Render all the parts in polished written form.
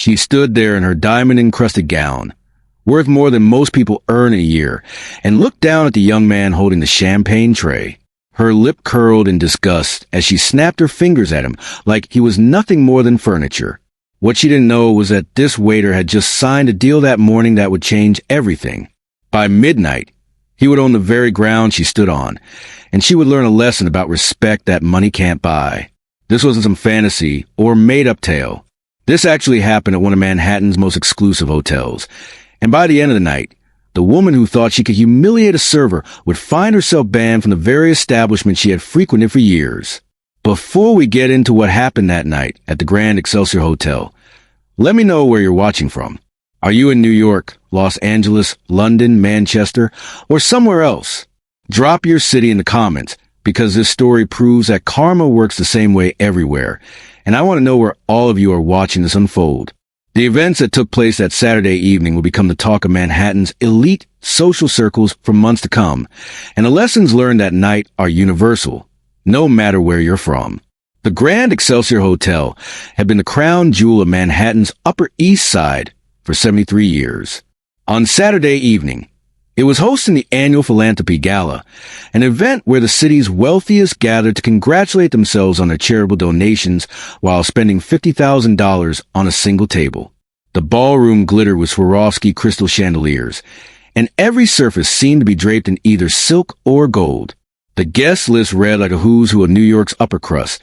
She stood there in her diamond-encrusted gown, worth more than most people earn in a year, and looked down at the young man holding the champagne tray. Her lip curled in disgust as she snapped her fingers at him like he was nothing more than furniture. What she didn't know was that this waiter had just signed a deal that morning that would change everything. By midnight, he would own the very ground she stood on, and she would learn a lesson about respect that money can't buy. This wasn't some fantasy or made-up tale. This actually happened at one of Manhattan's most exclusive hotels. And by the end of the night, the woman who thought she could humiliate a server would find herself banned from the very establishment she had frequented for years. Before we get into what happened that night at the Grand Excelsior Hotel, let me know where you're watching from. Are you in New York, Los Angeles, London, Manchester, or somewhere else? Drop your city in the comments, because this story proves that karma works the same way everywhere, and I want to know where all of you are watching this unfold. The events that took place that Saturday evening will become the talk of Manhattan's elite social circles for months to come, and the lessons learned that night are universal, no matter where you're from. The Grand Excelsior Hotel had been the crown jewel of Manhattan's Upper East Side for 73 years. On Saturday evening, it was hosting the annual Philanthropy Gala, an event where the city's wealthiest gathered to congratulate themselves on their charitable donations while spending $50,000 on a single table. The ballroom glittered with Swarovski crystal chandeliers, and every surface seemed to be draped in either silk or gold. The guest list read like a who's who of New York's upper crust: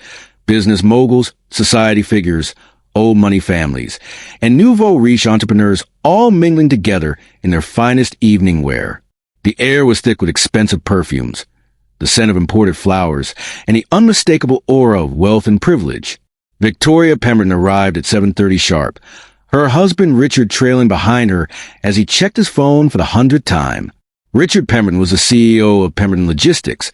business moguls, society figures, old money families, and nouveau riche entrepreneurs all mingling together in their finest evening wear. The air was thick with expensive perfumes, the scent of imported flowers, and the unmistakable aura of wealth and privilege. Victoria Pemberton arrived at 7:30 sharp, her husband Richard trailing behind her as he checked his phone for the 100th time. Richard Pemberton was the CEO of Pemberton Logistics,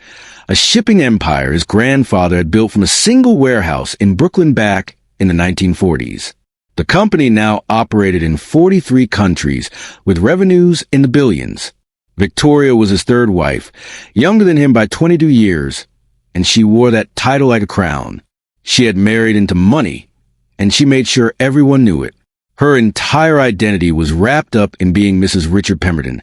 a shipping empire his grandfather had built from a single warehouse in Brooklyn back in the 1940s. The company now operated in 43 countries with revenues in the billions. Victoria was his third wife, younger than him by 22 years, and she wore that title like a crown. She had married into money, and she made sure everyone knew it. Her entire identity was wrapped up in being Mrs. Richard Pemberton,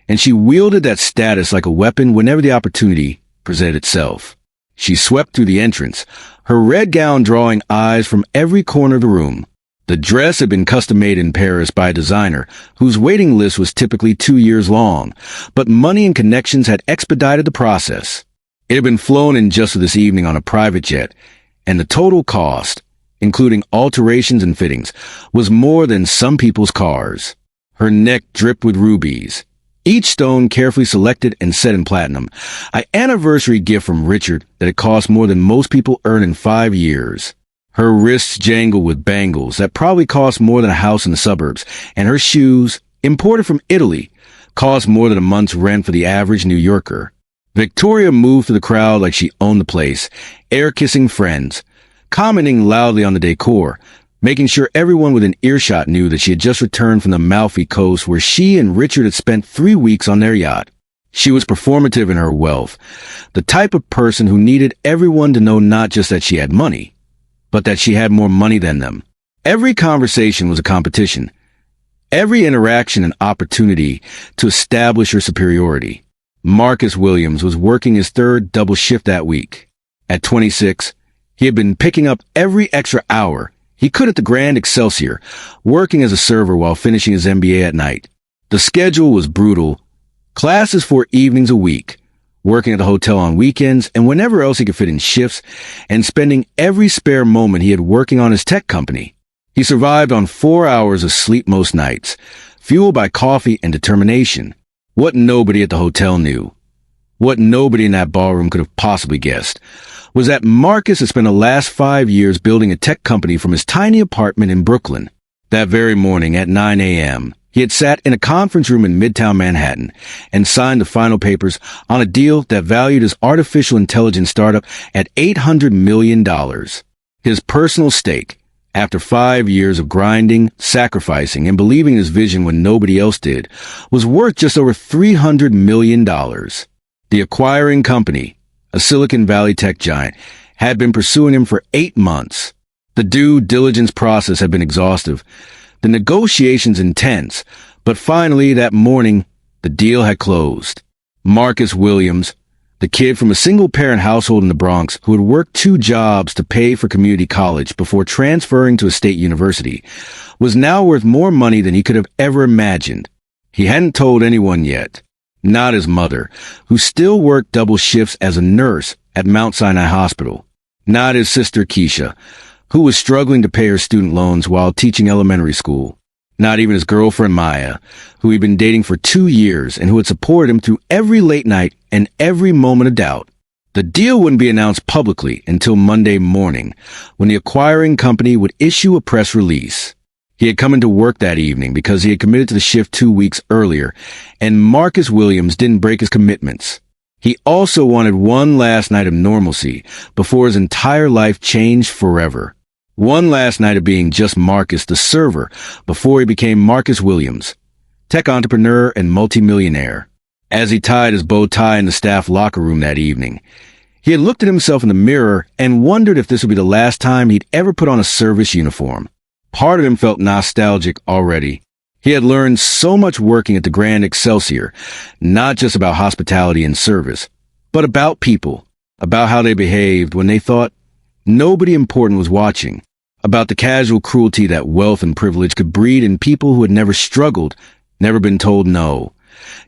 and she wielded that status like a weapon whenever the opportunity presented itself. She swept through the entrance, her red gown drawing eyes from every corner of the room. The dress had been custom-made in Paris by a designer whose waiting list was typically 2 years long, but money and connections had expedited the process. It had been flown in just for this evening on a private jet, and the total cost, including alterations and fittings, was more than some people's cars. Her neck dripped with rubies, each stone carefully selected and set in platinum, an anniversary gift from Richard that had cost more than most people earn in 5 years. Her wrists jangled with bangles that probably cost more than a house in the suburbs, and her shoes, imported from Italy, cost more than a month's rent for the average New Yorker. Victoria moved through the crowd like she owned the place, air-kissing friends, commenting loudly on the decor, making sure everyone within earshot knew that she had just returned from the Amalfi Coast where she and Richard had spent 3 weeks on their yacht. She was performative in her wealth, the type of person who needed everyone to know not just that she had money, but that she had more money than them. Every conversation was a competition, every interaction an opportunity to establish her superiority. Marcus Williams was working his third double shift that week. At 26, he had been picking up every extra hour he could at the Grand Excelsior, working as a server while finishing his MBA at night. The schedule was brutal. Classes 4 evenings a week, working at the hotel on weekends and whenever else he could fit in shifts, and spending every spare moment he had working on his tech company. He survived on 4 hours of sleep most nights, fueled by coffee and determination. What nobody at the hotel knew, what nobody in that ballroom could have possibly guessed, was that Marcus had spent the last 5 years building a tech company from his tiny apartment in Brooklyn. That very morning at 9 a.m., he had sat in a conference room in Midtown Manhattan and signed the final papers on a deal that valued his artificial intelligence startup at $800 million. His personal stake, after 5 years of grinding, sacrificing, and believing his vision when nobody else did, was worth just over $300 million. The acquiring company, a Silicon Valley tech giant, had been pursuing him for 8 months. The due diligence process had been exhaustive. The negotiations intense, but finally that morning, the deal had closed. Marcus Williams, the kid from a single-parent household in the Bronx who had worked 2 jobs to pay for community college before transferring to a state university, was now worth more money than he could have ever imagined. He hadn't told anyone yet. Not his mother, who still worked double shifts as a nurse at Mount Sinai Hospital. Not his sister Keisha, who was struggling to pay her student loans while teaching elementary school. Not even his girlfriend Maya, who he'd been dating for 2 years and who had supported him through every late night and every moment of doubt. The deal wouldn't be announced publicly until Monday morning, when the acquiring company would issue a press release. He had come into work that evening because he had committed to the shift 2 weeks earlier, and Marcus Williams didn't break his commitments. He also wanted one last night of normalcy before his entire life changed forever. One last night of being just Marcus the server before he became Marcus Williams, tech entrepreneur and multimillionaire. As he tied his bow tie in the staff locker room that evening, he had looked at himself in the mirror and wondered if this would be the last time he'd ever put on a service uniform. Part of him felt nostalgic already. He had learned so much working at the Grand Excelsior, not just about hospitality and service, but about people, about how they behaved when they thought nobody important was watching, about the casual cruelty that wealth and privilege could breed in people who had never struggled, never been told no,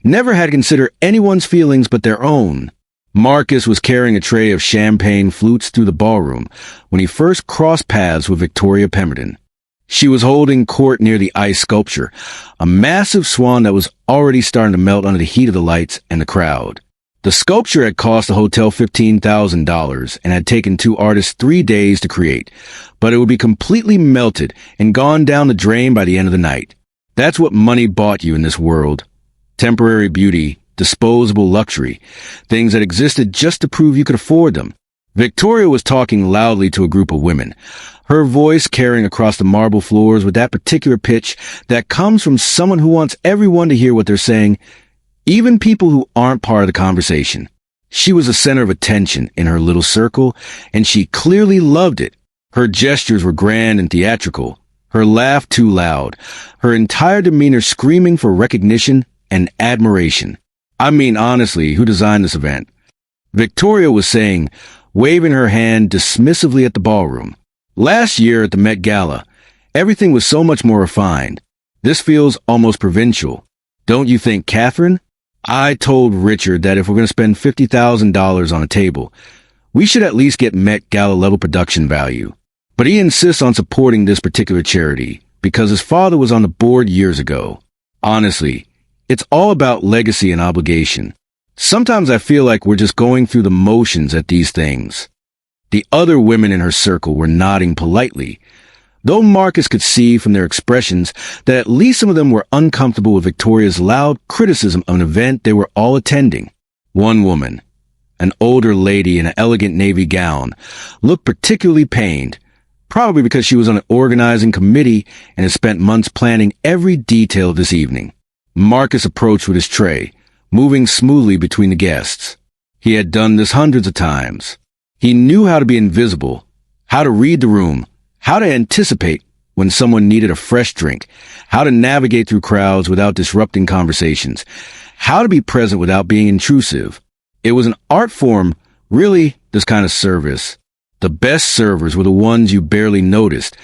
never had to consider anyone's feelings but their own. Marcus was carrying a tray of champagne flutes through the ballroom when he first crossed paths with Victoria Pemberton. She was holding court near the ice sculpture, a massive swan that was already starting to melt under the heat of the lights and the crowd. The sculpture had cost the hotel $15,000 and had taken 2 artists 3 days to create, but it would be completely melted and gone down the drain by the end of the night. That's what money bought you in this world. Temporary beauty, disposable luxury, things that existed just to prove you could afford them. Victoria was talking loudly to a group of women, her voice carrying across the marble floors with that particular pitch that comes from someone who wants everyone to hear what they're saying, even people who aren't part of the conversation. She was the center of attention in her little circle, and she clearly loved it. Her gestures were grand and theatrical, her laugh too loud, her entire demeanor screaming for recognition and admiration. I mean, honestly, who designed this event? Victoria was saying, waving her hand dismissively at the ballroom. Last year at the Met Gala, everything was so much more refined. This feels almost provincial. Don't you think, Catherine? I told Richard that if we're going to spend $50,000 on a table, we should at least get Met Gala level production value. But he insists on supporting this particular charity because his father was on the board years ago. Honestly, it's all about legacy and obligation. Sometimes I feel like we're just going through the motions at these things. The other women in her circle were nodding politely, though Marcus could see from their expressions that at least some of them were uncomfortable with Victoria's loud criticism of an event they were all attending. One woman, an older lady in an elegant navy gown, looked particularly pained, probably because she was on an organizing committee and had spent months planning every detail of this evening. Marcus approached with his tray, moving smoothly between the guests. He had done this hundreds of times. He knew how to be invisible, how to read the room, how to anticipate when someone needed a fresh drink, how to navigate through crowds without disrupting conversations, how to be present without being intrusive. It was an art form, really, this kind of service. The best servers were the ones you barely noticed,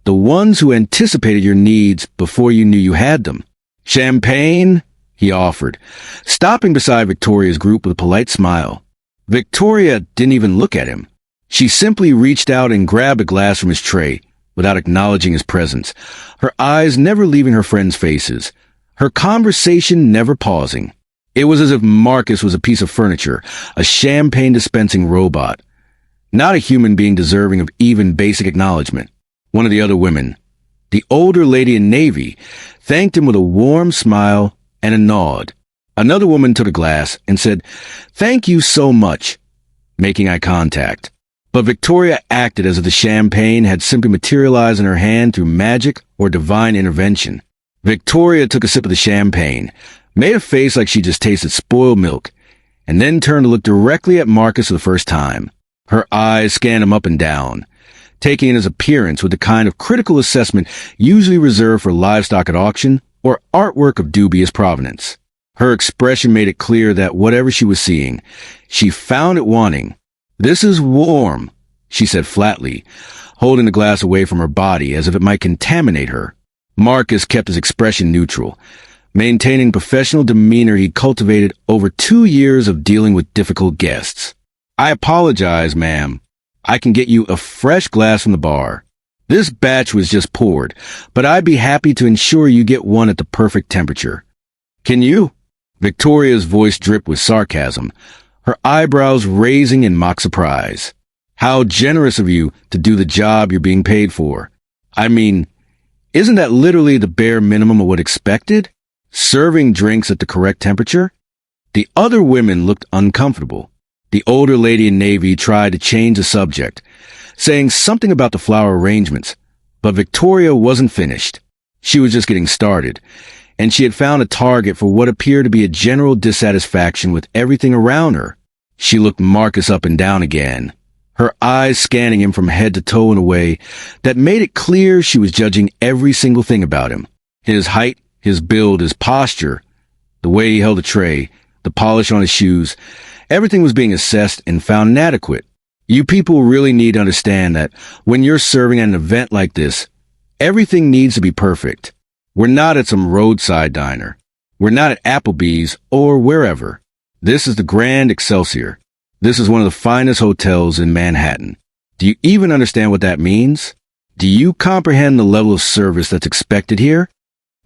the ones who anticipated your needs before you knew you had them. Champagne? He offered, stopping beside Victoria's group with a polite smile. Victoria didn't even look at him. She simply reached out and grabbed a glass from his tray without acknowledging his presence, her eyes never leaving her friends' faces, her conversation never pausing. It was as if Marcus was a piece of furniture, a champagne-dispensing robot, not a human being deserving of even basic acknowledgement. One of the other women, the older lady in navy, thanked him with a warm smile and a nod. Another woman took a glass and said, "Thank you so much," making eye contact. But Victoria acted as if the champagne had simply materialized in her hand through magic or divine intervention. Victoria took a sip of the champagne, made a face like she just tasted spoiled milk, and then turned to look directly at Marcus for the first time. Her eyes scanned him up and down, taking his appearance with the kind of critical assessment usually reserved for livestock at auction or artwork of dubious provenance. Her expression made it clear that whatever she was seeing, she found it wanting. "This is warm," she said flatly, holding the glass away from her body as if it might contaminate her. Marcus kept his expression neutral, maintaining professional demeanor he'd cultivated over 2 years of dealing with difficult guests. "I apologize, ma'am. I can get you a fresh glass from the bar. This batch was just poured, but I'd be happy to ensure you get one at the perfect temperature." "Can you?" Victoria's voice dripped with sarcasm, her eyebrows raising in mock surprise. "How generous of you to do the job you're being paid for. I mean, isn't that literally the bare minimum of what's expected? Serving drinks at the correct temperature?" The other women looked uncomfortable. The older lady in navy tried to change the subject, saying something about the flower arrangements, but Victoria wasn't finished. She was just getting started, and she had found a target for what appeared to be a general dissatisfaction with everything around her. She looked Marcus up and down again, her eyes scanning him from head to toe in a way that made it clear she was judging every single thing about him. His height, his build, his posture, the way he held a tray, the polish on his shoes, everything was being assessed and found inadequate. You people really need to understand that when you're serving at an event like this, everything needs to be perfect. We're not at some roadside diner. We're not at Applebee's or wherever. This is the Grand Excelsior. This is one of the finest hotels in Manhattan. Do you even understand what that means? Do you comprehend the level of service that's expected here?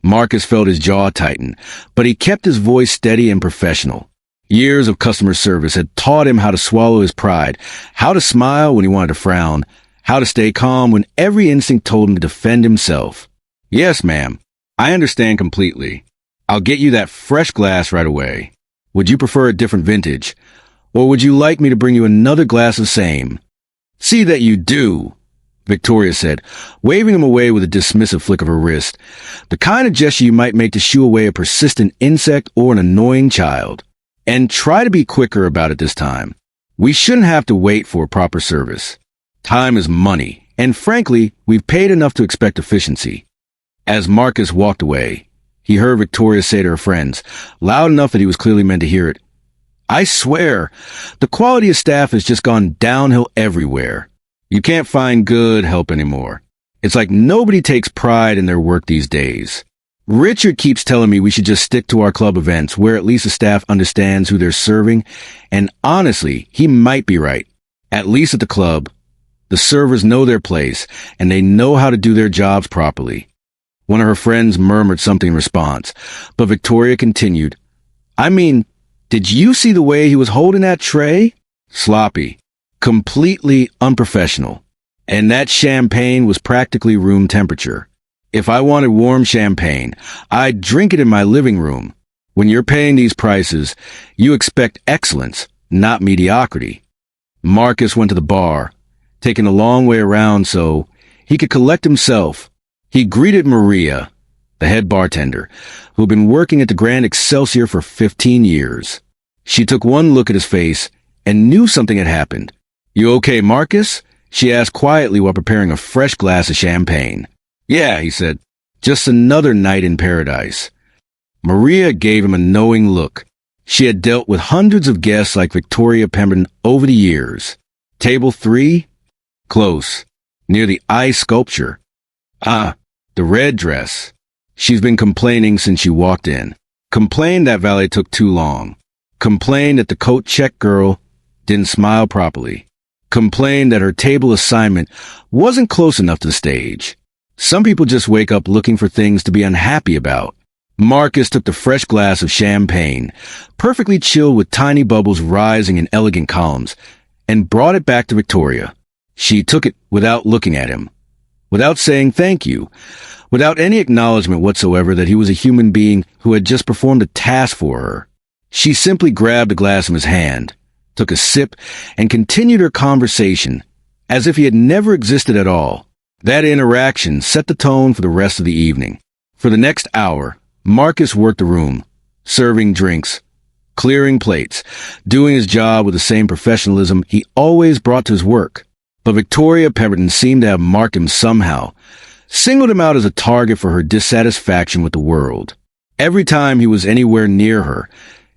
Marcus felt his jaw tighten, but he kept his voice steady and professional. Years of customer service had taught him how to swallow his pride, how to smile when he wanted to frown, how to stay calm when every instinct told him to defend himself. "Yes, ma'am. I understand completely. I'll get you that fresh glass right away. Would you prefer a different vintage? Or would you like me to bring you another glass of same?" "See that you do," Victoria said, waving him away with a dismissive flick of her wrist, the kind of gesture you might make to shoo away a persistent insect or an annoying child. "And try to be quicker about it this time. We shouldn't have to wait for proper service. Time is money, and frankly, we've paid enough to expect efficiency." As Marcus walked away, he heard Victoria say to her friends, loud enough that he was clearly meant to hear it, "I swear, the quality of staff has just gone downhill everywhere. You can't find good help anymore. It's like nobody takes pride in their work these days. Richard keeps telling me we should just stick to our club events where at least the staff understands who they're serving, and honestly, he might be right. At least at the club, the servers know their place, and they know how to do their jobs properly." One of her friends murmured something in response, but Victoria continued, "I mean, did you see the way he was holding that tray? Sloppy. Completely unprofessional. And that champagne was practically room temperature. If I wanted warm champagne, I'd drink it in my living room. When you're paying these prices, you expect excellence, not mediocrity." Marcus went to the bar, taking a long way around so he could collect himself. He greeted Maria, the head bartender, who had been working at the Grand Excelsior for 15 years. She took one look at his face and knew something had happened. "You okay, Marcus?" she asked quietly while preparing a fresh glass of champagne. "Yeah," he said. "Just another night in paradise." Maria gave him a knowing look. She had dealt with hundreds of guests like Victoria Pemberton over the years. "Table 3? Close. Near the ice sculpture." "Ah, the red dress." She's been complaining since she walked in. Complained that valet took too long. Complained that the coat check girl didn't smile properly. Complained that her table assignment wasn't close enough to the stage. Some people just wake up looking for things to be unhappy about. Marcus took the fresh glass of champagne, perfectly chilled with tiny bubbles rising in elegant columns, and brought it back to Victoria. She took it without looking at him, without saying thank you, without any acknowledgement whatsoever that he was a human being who had just performed a task for her. She simply grabbed a glass from his hand, took a sip, and continued her conversation, as if he had never existed at all. That interaction set the tone for the rest of the evening. For the next hour, Marcus worked the room, serving drinks, clearing plates, doing his job with the same professionalism he always brought to his work. But Victoria Pemberton seemed to have marked him somehow, singled him out as a target for her dissatisfaction with the world. Every time he was anywhere near her,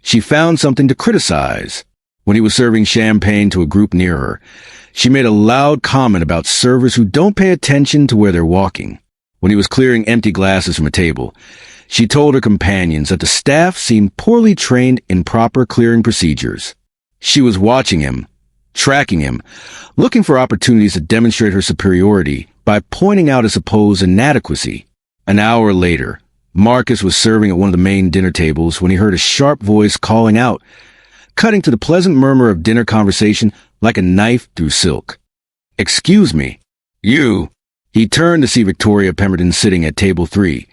she found something to criticize. When he was serving champagne to a group near her, she made a loud comment about servers who don't pay attention to where they're walking. When he was clearing empty glasses from a table, she told her companions that the staff seemed poorly trained in proper clearing procedures. She was watching him, tracking him, looking for opportunities to demonstrate her superiority by pointing out his supposed inadequacy. An hour later, Marcus was serving at one of the main dinner tables when he heard a sharp voice calling out, cutting to the pleasant murmur of dinner conversation like a knife through silk. "Excuse me. You." He turned to see Victoria Pemberton sitting at table 3,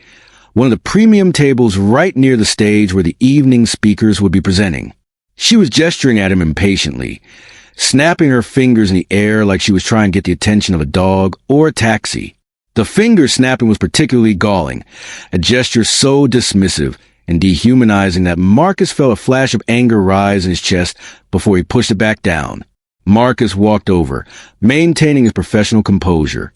one of the premium tables right near the stage where the evening speakers would be presenting. She was gesturing at him impatiently, snapping her fingers in the air like she was trying to get the attention of a dog or a taxi. The finger snapping was particularly galling, a gesture so dismissive and dehumanizing that Marcus felt a flash of anger rise in his chest before he pushed it back down. Marcus walked over, maintaining his professional composure.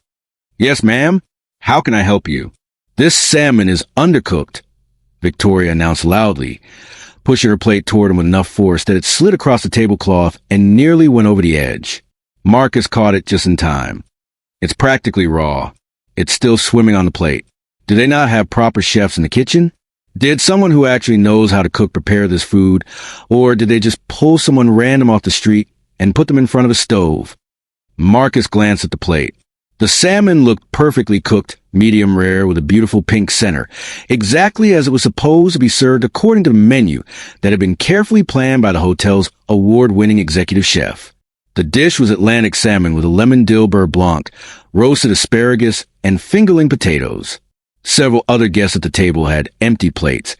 "Yes, ma'am? How can I help you?" "This salmon is undercooked," Victoria announced loudly, pushing her plate toward him with enough force that it slid across the tablecloth and nearly went over the edge. Marcus caught it just in time. "It's practically raw. It's still swimming on the plate. Do they not have proper chefs in the kitchen? Did someone who actually knows how to cook prepare this food, or did they just pull someone random off the street and put them in front of a stove?" Marcus glanced at the plate. The salmon looked perfectly cooked, medium rare with a beautiful pink center, exactly as it was supposed to be served according to the menu that had been carefully planned by the hotel's award-winning executive chef. The dish was Atlantic salmon with a lemon dill beurre blanc, roasted asparagus, and fingerling potatoes. Several other guests at the table had empty plates,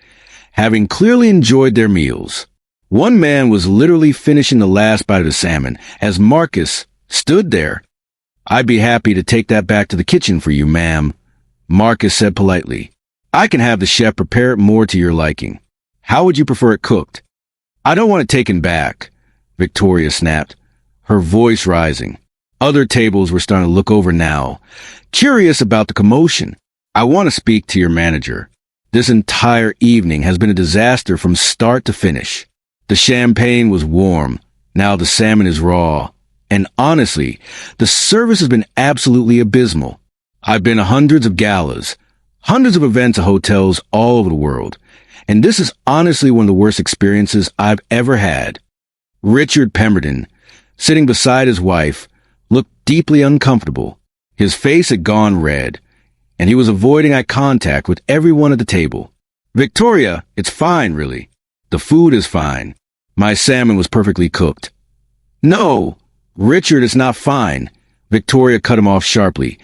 having clearly enjoyed their meals. One man was literally finishing the last bite of the salmon as Marcus stood there. "I'd be happy to take that back to the kitchen for you, ma'am," Marcus said politely. "I can have the chef prepare it more to your liking. How would you prefer it cooked?" "I don't want it taken back," Victoria snapped, her voice rising. Other tables were starting to look over now, curious about the commotion. "I want to speak to your manager. This entire evening has been a disaster from start to finish. The champagne was warm. Now the salmon is raw. And honestly, the service has been absolutely abysmal. I've been to hundreds of galas, hundreds of events at hotels all over the world, and this is honestly one of the worst experiences I've ever had." Richard Pemberton, sitting beside his wife, looked deeply uncomfortable. His face had gone red, and he was avoiding eye contact with everyone at the table. "Victoria, it's fine, really. The food is fine. My salmon was perfectly cooked." "No, Richard, it's not fine," Victoria cut him off sharply,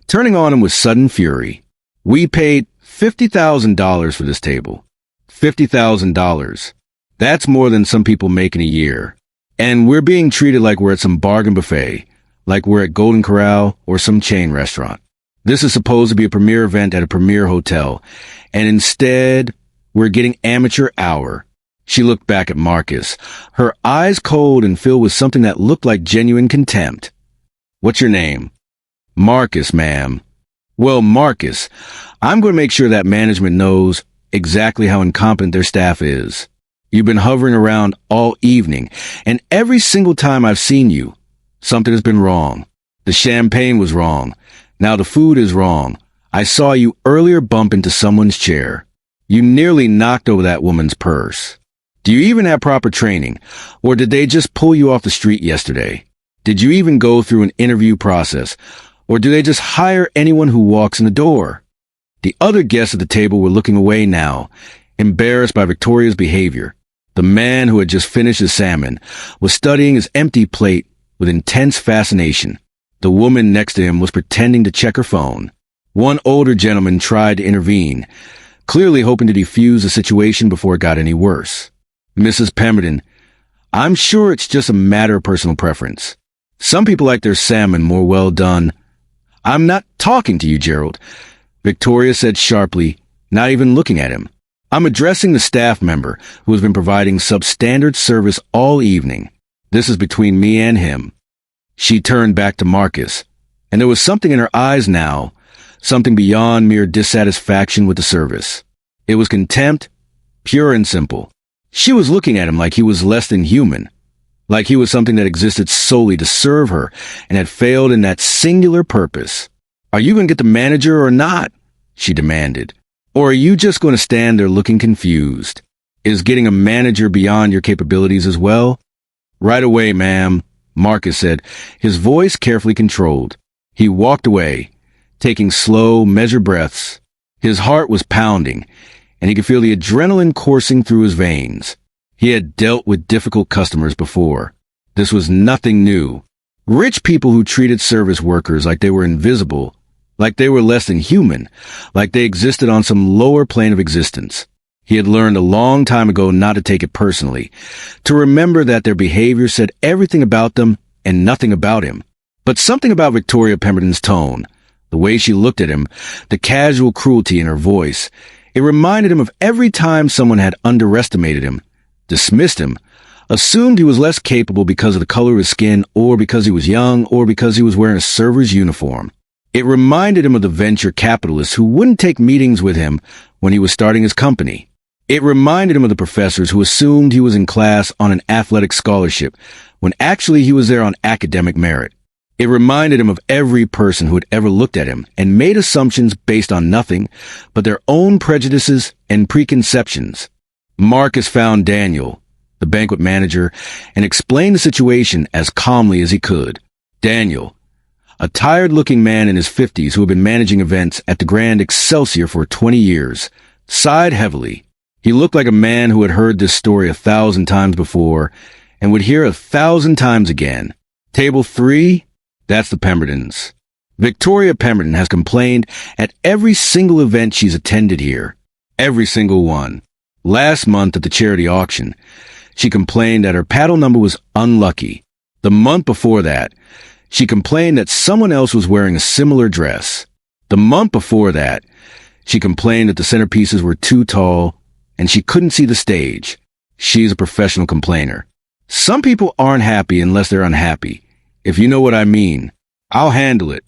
turning on him with sudden fury. "We paid $50,000 for this table. $50,000. That's more than some people make in a year. And we're being treated like we're at some bargain buffet, like we're at Golden Corral or some chain restaurant. This is supposed to be a premier event at a premier hotel, and instead, we're getting amateur hour." She looked back at Marcus, her eyes cold and filled with something that looked like genuine contempt. "What's your name?" "Marcus, ma'am." "Well, Marcus, I'm going to make sure that management knows exactly how incompetent their staff is. You've been hovering around all evening, and every single time I've seen you, something has been wrong. The champagne was wrong. Now the food is wrong. I saw you earlier bump into someone's chair. You nearly knocked over that woman's purse. Do you even have proper training, or did they just pull you off the street yesterday? Did you even go through an interview process, or do they just hire anyone who walks in the door?" The other guests at the table were looking away now, embarrassed by Victoria's behavior. The man who had just finished his salmon was studying his empty plate with intense fascination. The woman next to him was pretending to check her phone. One older gentleman tried to intervene, clearly hoping to defuse the situation before it got any worse. "Mrs. Pemberton, I'm sure it's just a matter of personal preference. Some people like their salmon more well done." "I'm not talking to you, Gerald," Victoria said sharply, not even looking at him. "I'm addressing the staff member who has been providing substandard service all evening. This is between me and him." She turned back to Marcus, and there was something in her eyes now, something beyond mere dissatisfaction with the service. It was contempt, pure and simple. She was looking at him like he was less than human, like he was something that existed solely to serve her and had failed in that singular purpose. "Are you going to get the manager or not?" she demanded. "Or are you just going to stand there looking confused? Is getting a manager beyond your capabilities as well?" "Right away, ma'am," Marcus said, his voice carefully controlled. He walked away, taking slow, measured breaths. His heart was pounding, and he could feel the adrenaline coursing through his veins. He had dealt with difficult customers before. This was nothing new. Rich people who treated service workers like they were invisible, like they were less than human, like they existed on some lower plane of existence. He had learned a long time ago not to take it personally, to remember that their behavior said everything about them and nothing about him. But something about Victoria Pemberton's tone, the way she looked at him, the casual cruelty in her voice, it reminded him of every time someone had underestimated him, dismissed him, assumed he was less capable because of the color of his skin, or because he was young, or because he was wearing a server's uniform. It reminded him of the venture capitalists who wouldn't take meetings with him when he was starting his company. It reminded him of the professors who assumed he was in class on an athletic scholarship, when actually he was there on academic merit. It reminded him of every person who had ever looked at him and made assumptions based on nothing but their own prejudices and preconceptions. Marcus found Daniel, the banquet manager, and explained the situation as calmly as he could. Daniel, a tired-looking man in his 50s who had been managing events at the Grand Excelsior for 20 years, sighed heavily. He looked like a man who had heard this story 1,000 times before and would hear 1,000 times again. "Table 3? That's the Pembertons. Victoria Pemberton has complained at every single event she's attended here. Every single one. Last month at the charity auction, she complained that her paddle number was unlucky. The month before that, she complained that someone else was wearing a similar dress. The month before that, she complained that the centerpieces were too tall and she couldn't see the stage. She's a professional complainer. Some people aren't happy unless they're unhappy. If you know what I mean, I'll handle it."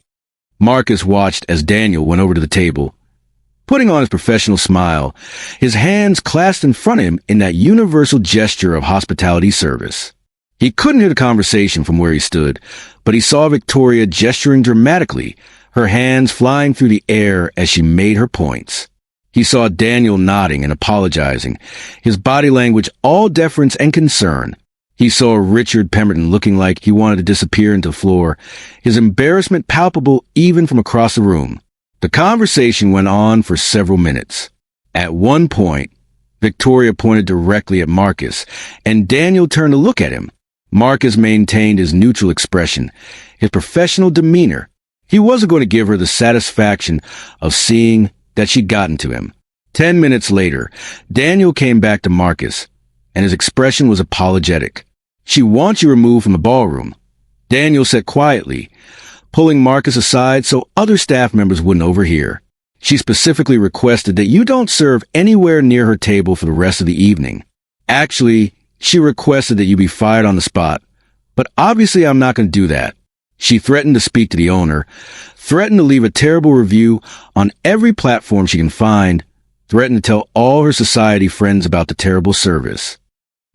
Marcus watched as Daniel went over to the table, putting on his professional smile, his hands clasped in front of him in that universal gesture of hospitality service. He couldn't hear the conversation from where he stood, but he saw Victoria gesturing dramatically, her hands flying through the air as she made her points. He saw Daniel nodding and apologizing, his body language all deference and concern. He saw Richard Pemberton looking like he wanted to disappear into the floor, his embarrassment palpable even from across the room. The conversation went on for several minutes. At one point, Victoria pointed directly at Marcus, and Daniel turned to look at him. Marcus maintained his neutral expression, his professional demeanor. He wasn't going to give her the satisfaction of seeing that she'd gotten to him. 10 minutes later, Daniel came back to Marcus, and his expression was apologetic. "She wants you removed from the ballroom," Daniel said quietly, pulling Marcus aside so other staff members wouldn't overhear. "She specifically requested that you don't serve anywhere near her table for the rest of the evening. Actually, she requested that you be fired on the spot, but obviously I'm not going to do that. She threatened to speak to the owner, threatened to leave a terrible review on every platform she can find, threatened to tell all her society friends about the terrible service."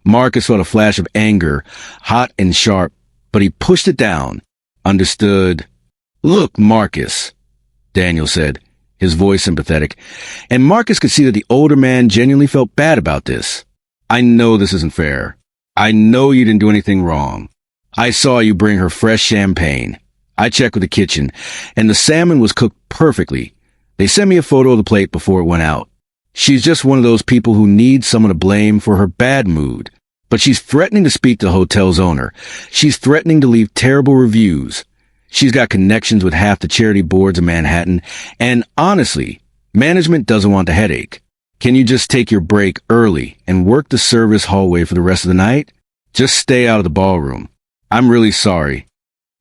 Marcus felt a flash of anger, hot and sharp, but he pushed it down. "Understood." "Look, Marcus," Daniel said, his voice sympathetic, and Marcus could see that the older man genuinely felt bad about this. "I know this isn't fair. I know you didn't do anything wrong. I saw you bring her fresh champagne. I checked with the kitchen, and the salmon was cooked perfectly. They sent me a photo of the plate before it went out. She's just one of those people who needs someone to blame for her bad mood. But she's threatening to speak to the hotel's owner. She's threatening to leave terrible reviews. She's got connections with half the charity boards in Manhattan, and honestly, management doesn't want the headache. Can you just take your break early and work the service hallway for the rest of the night? Just stay out of the ballroom. I'm really sorry."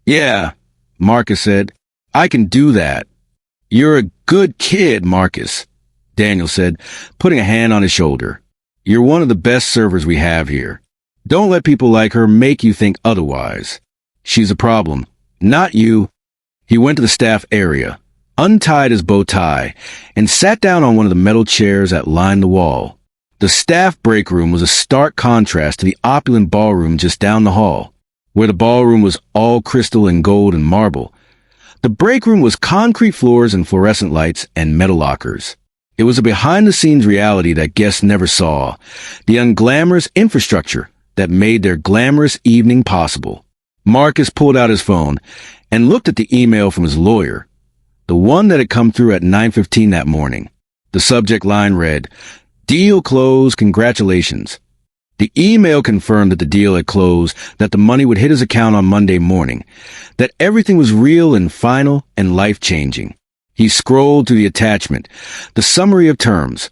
"Yeah," Marcus said. "I can do that." "You're a good kid, Marcus," Daniel said, putting a hand on his shoulder. "You're one of the best servers we have here. Don't let people like her make you think otherwise." She's a problem. Not you. He went to the staff area, untied his bow tie, and sat down on one of the metal chairs that lined the wall. The staff break room was a stark contrast to the opulent ballroom just down the hall, where the ballroom was all crystal and gold and marble. The break room was concrete floors and fluorescent lights and metal lockers. It was a behind-the-scenes reality that guests never saw, the unglamorous infrastructure that made their glamorous evening possible. Marcus pulled out his phone and looked at the email from his lawyer, the one that had come through at 9:15 that morning. The subject line read, "Deal closed, congratulations." The email confirmed that the deal had closed, that the money would hit his account on Monday morning, that everything was real and final and life-changing. He scrolled through the attachment, the summary of terms.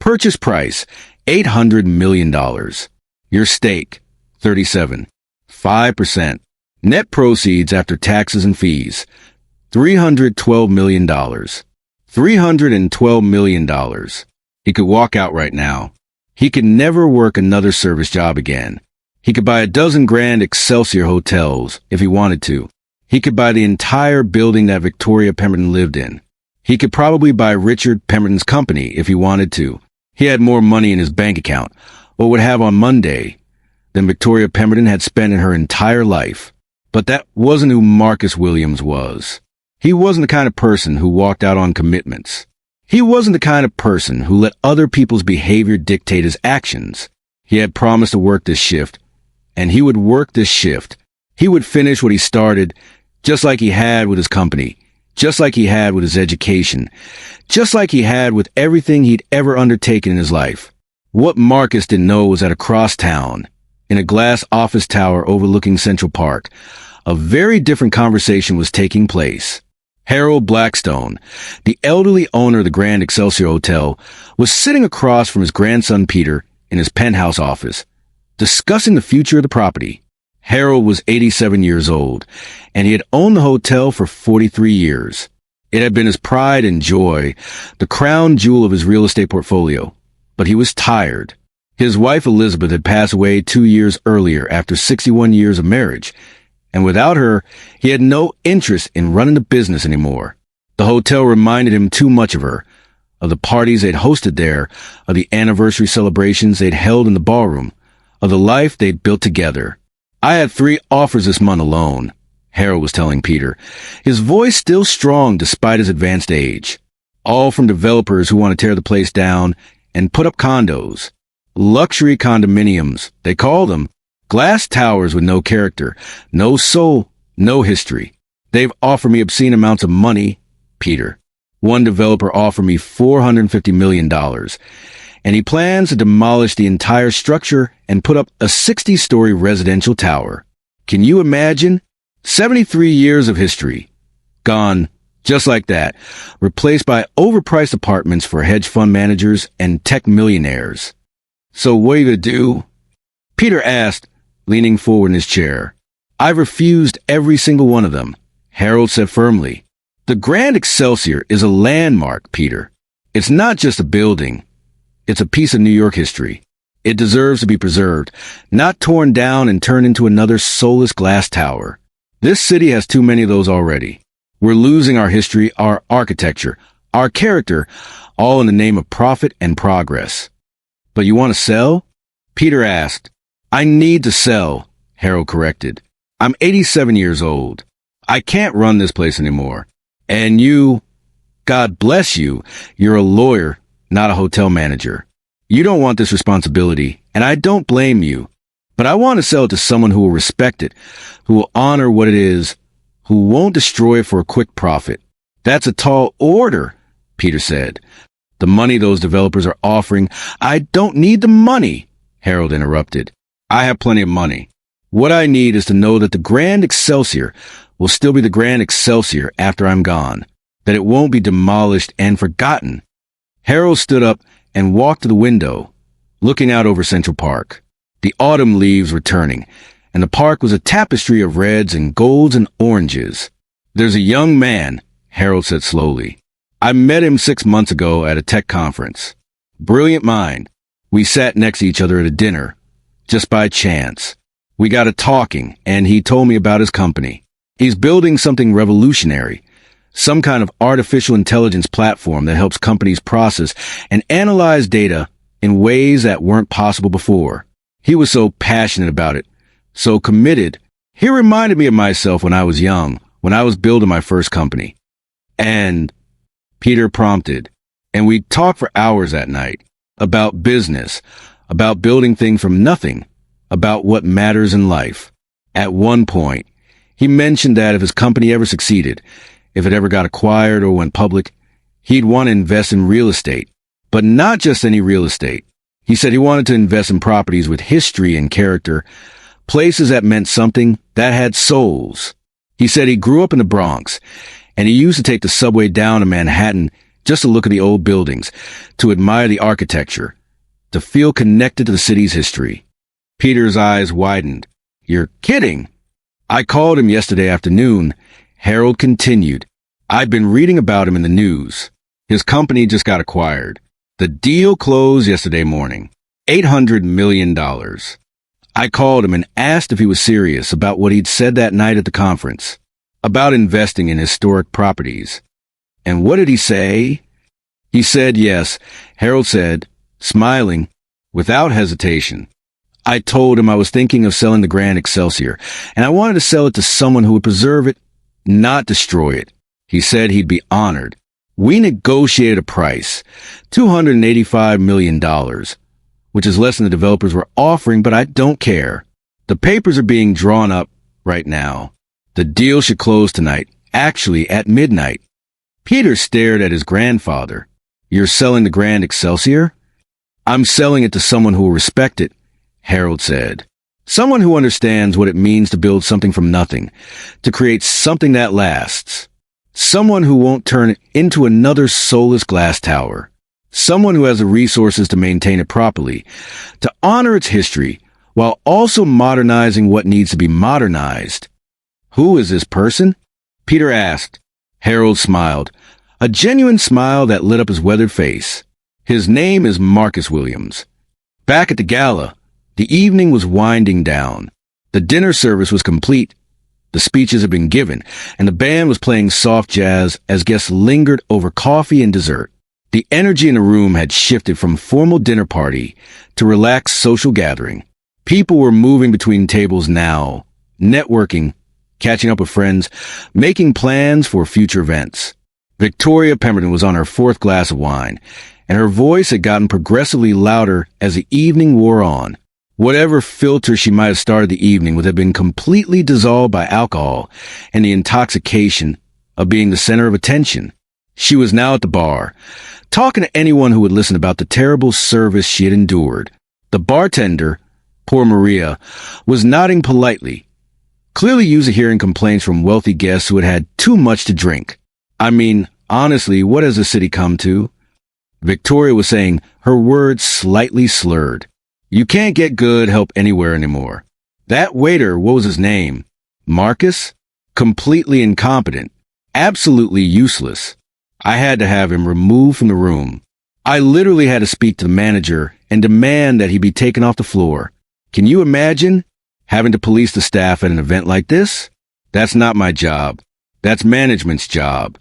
Purchase price, $800 million. Your stake, 37. 5%. Net proceeds after taxes and fees, $312 million. $312 million. He could walk out right now. He could never work another service job again. He could buy a dozen grand Excelsior hotels if he wanted to. He could buy the entire building that Victoria Pemberton lived in. He could probably buy Richard Pemberton's company if he wanted to. He had more money in his bank account, or would have on Monday, than Victoria Pemberton had spent in her entire life. But that wasn't who Marcus Williams was. He wasn't the kind of person who walked out on commitments. He wasn't the kind of person who let other people's behavior dictate his actions. He had promised to work this shift, and he would work this shift. He would finish what he started, just like he had with his company, just like he had with his education, just like he had with everything he'd ever undertaken in his life. What Marcus didn't know was that across town, in a glass office tower overlooking Central Park, a very different conversation was taking place. Harold Blackstone, the elderly owner of the Grand Excelsior Hotel, was sitting across from his grandson Peter in his penthouse office, discussing the future of the property. Harold was 87 years old, and he had owned the hotel for 43 years. It had been his pride and joy, the crown jewel of his real estate portfolio. But he was tired. His wife Elizabeth had passed away 2 years earlier after 61 years of marriage, and without her, he had no interest in running the business anymore. The hotel reminded him too much of her, of the parties they'd hosted there, of the anniversary celebrations they'd held in the ballroom, of the life they'd built together. "I had 3 offers this month alone," Harold was telling Peter, his voice still strong despite his advanced age. "All from developers who want to tear the place down and put up condos. Luxury condominiums, they call them. Glass towers with no character, no soul, no history. They've offered me obscene amounts of money, Peter. One developer offered me $450 million, and he plans to demolish the entire structure and put up a 60-story residential tower. Can you imagine? 73 years of history. Gone, just like that, replaced by overpriced apartments for hedge fund managers and tech millionaires. So what are you going to do?" Peter asked, leaning forward in his chair. "I've refused every single one of them," Harold said firmly. "The Grand Excelsior is a landmark, Peter. It's not just a building. It's a piece of New York history. It deserves to be preserved, not torn down and turned into another soulless glass tower. This city has too many of those already. We're losing our history, our architecture, our character, all in the name of profit and progress." "But you want to sell?" Peter asked. "I need to sell," Harold corrected. "I'm 87 years old. I can't run this place anymore. And you, God bless you, you're a lawyer, not a hotel manager. You don't want this responsibility, and I don't blame you. But I want to sell it to someone who will respect it, who will honor what it is, who won't destroy it for a quick profit." "That's a tall order," Peter said. "The money those developers are offering—" "I don't need the money," Harold interrupted. "I have plenty of money. What I need is to know that the Grand Excelsior will still be the Grand Excelsior after I'm gone, that it won't be demolished and forgotten." Harold stood up and walked to the window, looking out over Central Park. The autumn leaves were turning, and the park was a tapestry of reds and golds and oranges. "There's a young man," Harold said slowly. "I met him 6 months ago at a tech conference. Brilliant mind. We sat next to each other at a dinner, just by chance. We got to talking, and he told me about his company. He's building something revolutionary, some kind of artificial intelligence platform that helps companies process and analyze data in ways that weren't possible before. He was so passionate about it, so committed. He reminded me of myself when I was young, when I was building my first company. And Peter prompted, and we talked for hours that night about business, about building things from nothing, about what matters in life. At one point, he mentioned that if his company ever succeeded, if it ever got acquired or went public, he'd want to invest in real estate, but not just any real estate. He said he wanted to invest in properties with history and character, places that meant something, that had souls. He said he grew up in the Bronx, and he used to take the subway down to Manhattan just to look at the old buildings, to admire the architecture, to feel connected to the city's history. Peter's eyes widened. You're kidding. I called him yesterday afternoon. Harold continued. I've been reading about him in the news. His company just got acquired. The deal closed yesterday morning. $800 million. I called him and asked if he was serious about what he'd said that night at the conference, about investing in historic properties. And what did he say? He said yes. Harold said, smiling, without hesitation. I told him I was thinking of selling the Grand Excelsior, and I wanted to sell it to someone who would preserve it, not destroy it. He said he'd be honored. We negotiated a price, $285 million, which is less than the developers were offering, but I don't care. The papers are being drawn up right now. The deal should close tonight, actually at midnight. Peter stared at his grandfather. You're selling the Grand Excelsior? I'm selling it to someone who will respect it, Harold said. Someone who understands what it means to build something from nothing, to create something that lasts. Someone who won't turn it into another soulless glass tower. Someone who has the resources to maintain it properly, to honor its history, while also modernizing what needs to be modernized. Who is this person? Peter asked. Harold smiled, a genuine smile that lit up his weathered face. His name is Marcus Williams. Back at the Gala, the evening was winding down. The dinner service was complete. The speeches had been given, and the band was playing soft jazz as guests lingered over coffee and dessert. The energy in the room had shifted from formal dinner party to relaxed social gathering. People were moving between tables now, networking, catching up with friends, making plans for future events. Victoria Pemberton was on her fourth glass of wine, and her voice had gotten progressively louder as the evening wore on. Whatever filter she might have started the evening with had been completely dissolved by alcohol and the intoxication of being the center of attention. She was now at the bar, talking to anyone who would listen about the terrible service she had endured. The bartender, poor Maria, was nodding politely, clearly used to hearing complaints from wealthy guests who had had too much to drink. I mean, honestly, what has the city come to? Victoria was saying, her words slightly slurred. You can't get good help anywhere anymore. That waiter, what was his name? Marcus? Completely incompetent. Absolutely useless. I had to have him removed from the room. I literally had to speak to the manager and demand that he be taken off the floor. Can you imagine having to police the staff at an event like this? That's not my job. That's management's job.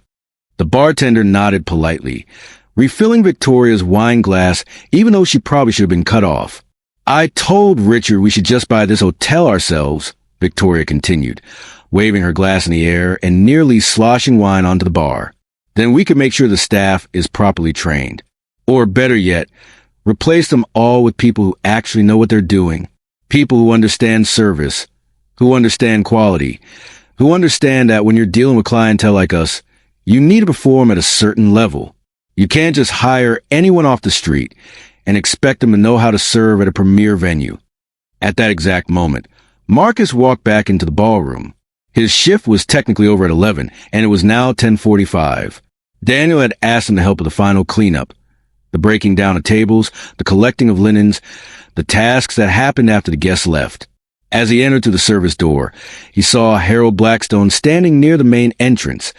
The bartender nodded politely, refilling Victoria's wine glass even though she probably should have been cut off. I told Richard we should just buy this hotel ourselves, Victoria continued, waving her glass in the air and nearly sloshing wine onto the bar. Then we could make sure the staff is properly trained. Or better yet, replace them all with people who actually know what they're doing. People who understand service, who understand quality, who understand that when you're dealing with clientele like us, you need to perform at a certain level. You can't just hire anyone off the street and expect them to know how to serve at a premier venue. At that exact moment, Marcus walked back into the ballroom. His shift was technically over at 11, and it was now 10:45. Daniel had asked him to help with the final cleanup, the breaking down of tables, the collecting of linens, the tasks that happened after the guests left. As he entered through the service door, he saw Harold Blackstone standing near the main entrance,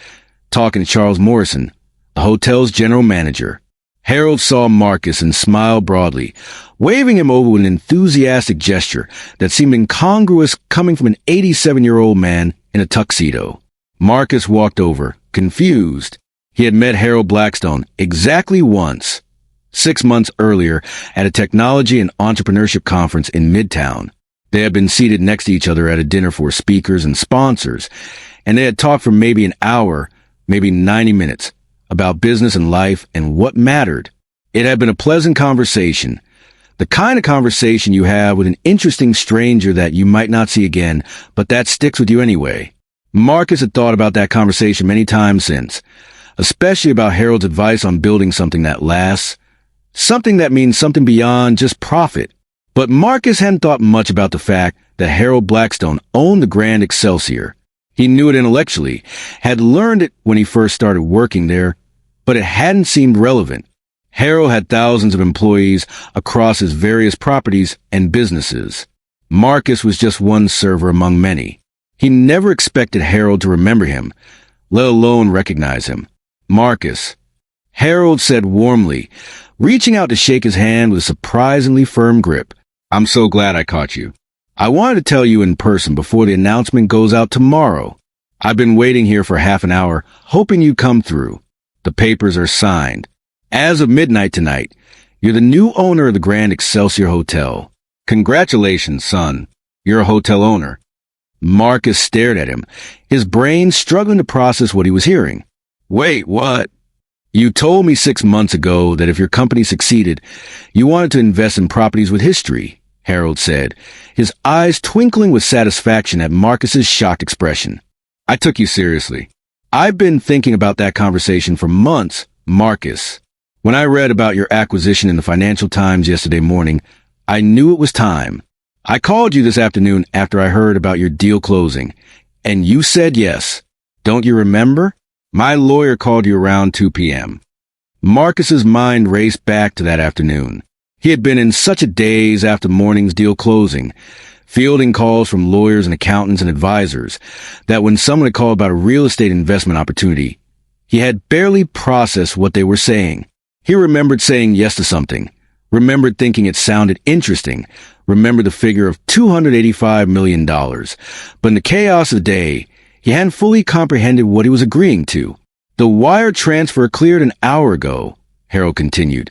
talking to Charles Morrison, the hotel's general manager. Harold saw Marcus and smiled broadly, waving him over with an enthusiastic gesture that seemed incongruous coming from an 87-year-old man in a tuxedo. Marcus walked over, confused. He had met Harold Blackstone exactly once, 6 months earlier at a technology and entrepreneurship conference in Midtown. They had been seated next to each other at a dinner for speakers and sponsors, and they had talked for maybe an hour, maybe 90 minutes, about business and life and what mattered. It had been a pleasant conversation, the kind of conversation you have with an interesting stranger that you might not see again, but that sticks with you anyway. Marcus had thought about that conversation many times since, especially about Harold's advice on building something that lasts, something that means something beyond just profit. But Marcus hadn't thought much about the fact that Harold Blackstone owned the Grand Excelsior. He knew it intellectually, had learned it when he first started working there, but it hadn't seemed relevant. Harold had thousands of employees across his various properties and businesses. Marcus was just one server among many. He never expected Harold to remember him, let alone recognize him. Marcus, Harold said warmly, reaching out to shake his hand with a surprisingly firm grip. I'm so glad I caught you. I wanted to tell you in person before the announcement goes out tomorrow. I've been waiting here for half an hour, hoping you'd come through. The papers are signed. As of midnight tonight, you're the new owner of the Grand Excelsior Hotel. Congratulations, son. You're a hotel owner. Marcus stared at him, his brain struggling to process what he was hearing. Wait, what? You told me 6 months ago that if your company succeeded, you wanted to invest in properties with history, Harold said, his eyes twinkling with satisfaction at Marcus's shocked expression. I took you seriously. I've been thinking about that conversation for months, Marcus. When I read about your acquisition in the Financial Times yesterday morning, I knew it was time. I called you this afternoon after I heard about your deal closing, and you said yes. Don't you remember? My lawyer called you around 2 p.m. Marcus's mind raced back to that afternoon. He had been in such a daze after morning's deal closing, fielding calls from lawyers and accountants and advisors, that when someone had called about a real estate investment opportunity, he had barely processed what they were saying. He remembered saying yes to something, remembered thinking it sounded interesting, remembered the figure of $285 million. But in the chaos of the day, he hadn't fully comprehended what he was agreeing to. The wire transfer cleared an hour ago, Harold continued,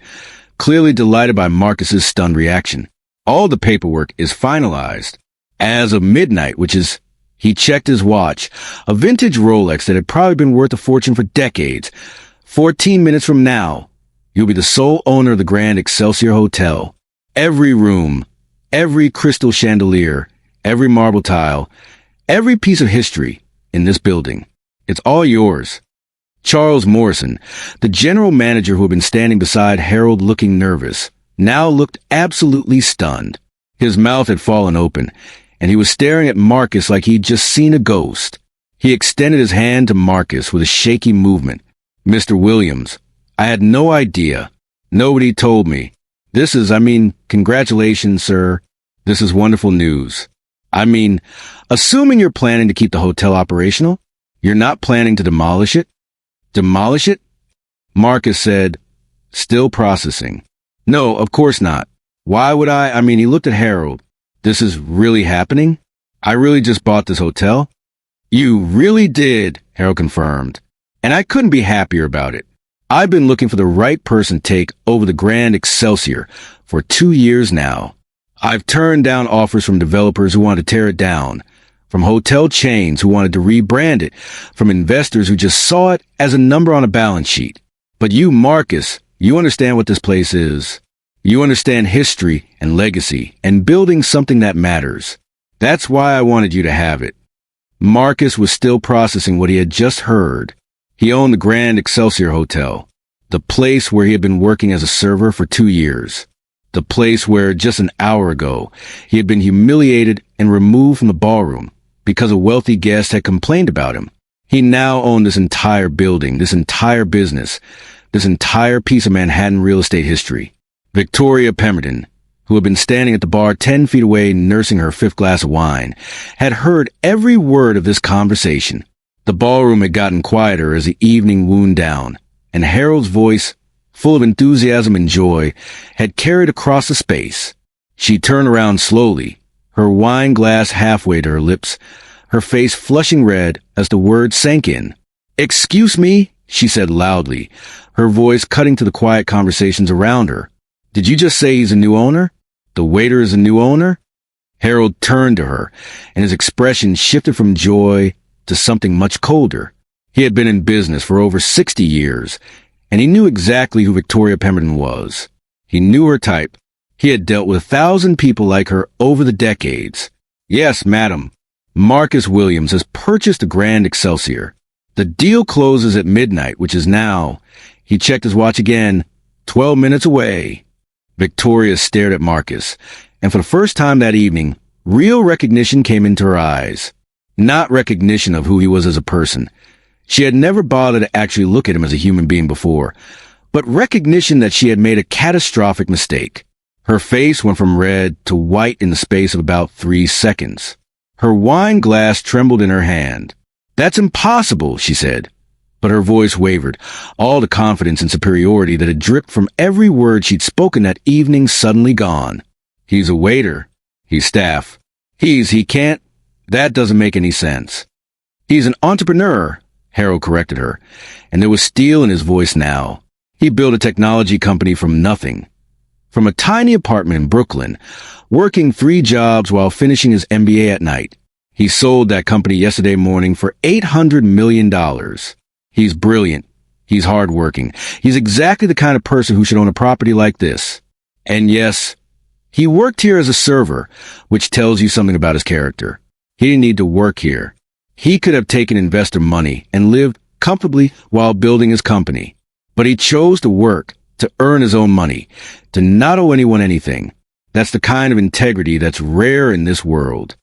clearly delighted by Marcus's stunned reaction. All the paperwork is finalized. As of midnight, which is, he checked his watch, a vintage Rolex that had probably been worth a fortune for decades. 14 minutes from now, you'll be the sole owner of the Grand Excelsior Hotel. Every room, every crystal chandelier, every marble tile, every piece of history in this building. It's all yours. Charles Morrison, the general manager who had been standing beside Harold looking nervous, now looked absolutely stunned. His mouth had fallen open, and he was staring at Marcus like he'd just seen a ghost. He extended his hand to Marcus with a shaky movement. Mr. Williams, I had no idea. Nobody told me. Congratulations, sir. This is wonderful news. Assuming you're planning to keep the hotel operational, you're not planning to demolish it? Demolish it? Marcus said, still processing. No, of course not. Why would I? He looked at Harold. This is really happening? I really just bought this hotel? You really did, Harold confirmed. And I couldn't be happier about it. I've been looking for the right person to take over the Grand Excelsior for 2 years now. I've turned down offers from developers who wanted to tear it down, from hotel chains who wanted to rebrand it, from investors who just saw it as a number on a balance sheet. But you, Marcus, you understand what this place is. You understand history and legacy and building something that matters. That's why I wanted you to have it. Marcus was still processing what he had just heard. He owned the Grand Excelsior Hotel, the place where he had been working as a server for 2 years, the place where just an hour ago he had been humiliated and removed from the ballroom because a wealthy guest had complained about him. He now owned this entire building, this entire business, this entire piece of Manhattan real estate history. Victoria Pemberton, who had been standing at the bar 10 feet away nursing her 5th glass of wine, had heard every word of this conversation. The ballroom had gotten quieter as the evening wound down, and Harold's voice full of enthusiasm and joy, had carried across the space. She turned around slowly, her wine glass halfway to her lips, her face flushing red as the words sank in. "Excuse me," she said loudly, her voice cutting to the quiet conversations around her. "Did you just say he's a new owner? The waiter is a new owner?" Harold turned to her, and his expression shifted from joy to something much colder. He had been in business for over 60 years, and he knew exactly who Victoria Pemberton was. He knew her type. He had dealt with 1,000 people like her over the decades. "Yes, madam. Marcus Williams has purchased the Grand Excelsior. The deal closes at midnight, which is now," he checked his watch again, 12 minutes away. Victoria stared at Marcus, and for the first time that evening, real recognition came into her eyes. Not recognition of who he was as a person. She had never bothered to actually look at him as a human being before, but recognition that she had made a catastrophic mistake. Her face went from red to white in the space of about 3 seconds. Her wine glass trembled in her hand. "That's impossible," she said. But her voice wavered, all the confidence and superiority that had dripped from every word she'd spoken that evening suddenly gone. "He's a waiter. He's staff. He can't. That doesn't make any sense." "He's an entrepreneur," Harold corrected her, and there was steel in his voice now. He built a technology company from nothing. From a tiny apartment in Brooklyn, working 3 jobs while finishing his MBA at night. He sold that company yesterday morning for $800 million. He's brilliant. He's hardworking. He's exactly the kind of person who should own a property like this. And yes, he worked here as a server, which tells you something about his character. He didn't need to work here. He could have taken investor money and lived comfortably while building his company. But he chose to work, to earn his own money, to not owe anyone anything. That's the kind of integrity that's rare in this world.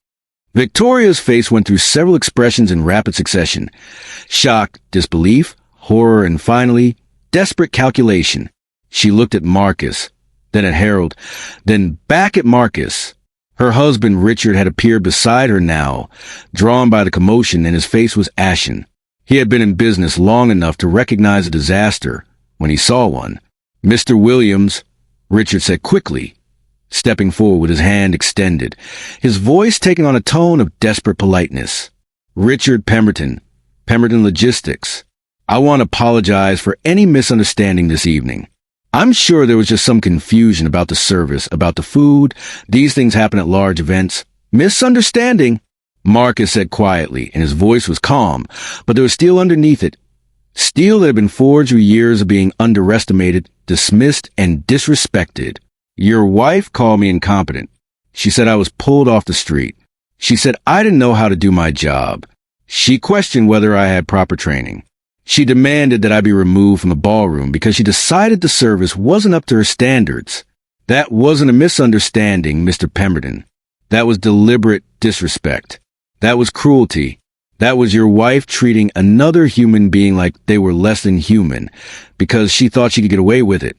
Victoria's face went through several expressions in rapid succession. Shock, disbelief, horror, and finally, desperate calculation. She looked at Marcus, then at Harold, then back at Marcus. Her husband, Richard, had appeared beside her now, drawn by the commotion, and his face was ashen. He had been in business long enough to recognize a disaster when he saw one. "Mr. Williams," Richard said quickly, stepping forward with his hand extended, his voice taking on a tone of desperate politeness. "Richard Pemberton, Pemberton Logistics. I want to apologize for any misunderstanding this evening. I'm sure there was just some confusion about the service, about the food. These things happen at large events. Misunderstanding," Marcus said quietly, and his voice was calm, but there was steel underneath it. Steel that had been forged through years of being underestimated, dismissed, and disrespected. "Your wife called me incompetent. She said I was pulled off the street. She said I didn't know how to do my job. She questioned whether I had proper training. She demanded that I be removed from the ballroom because she decided the service wasn't up to her standards. That wasn't a misunderstanding, Mr. Pemberton. That was deliberate disrespect. That was cruelty. That was your wife treating another human being like they were less than human because she thought she could get away with it."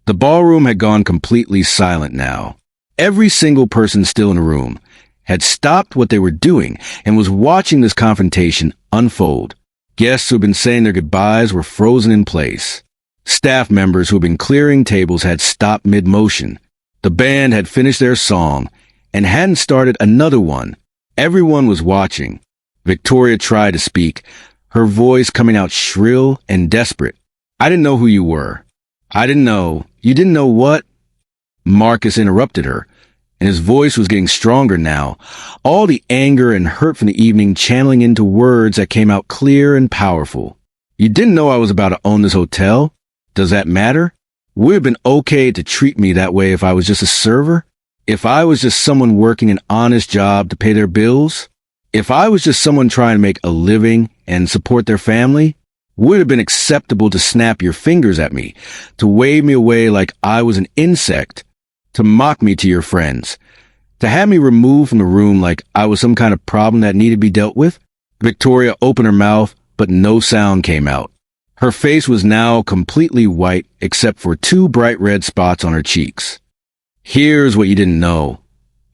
The ballroom had gone completely silent now. Every single person still in the room had stopped what they were doing and was watching this confrontation unfold. Guests who had been saying their goodbyes were frozen in place. Staff members who had been clearing tables had stopped mid-motion. The band had finished their song and hadn't started another one. Everyone was watching. Victoria tried to speak, her voice coming out shrill and desperate. "I didn't know who you were. I didn't know. You didn't know what?" Marcus interrupted her, and his voice was getting stronger now, all the anger and hurt from the evening channeling into words that came out clear and powerful. "You didn't know I was about to own this hotel? Does that matter? Would it have been okay to treat me that way if I was just a server? If I was just someone working an honest job to pay their bills? If I was just someone trying to make a living and support their family? Would it have been acceptable to snap your fingers at me, to wave me away like I was an insect, to mock me to your friends, to have me removed from the room like I was some kind of problem that needed to be dealt with?" Victoria opened her mouth, but no sound came out. Her face was now completely white except for 2 bright red spots on her cheeks. "Here's what you didn't know,"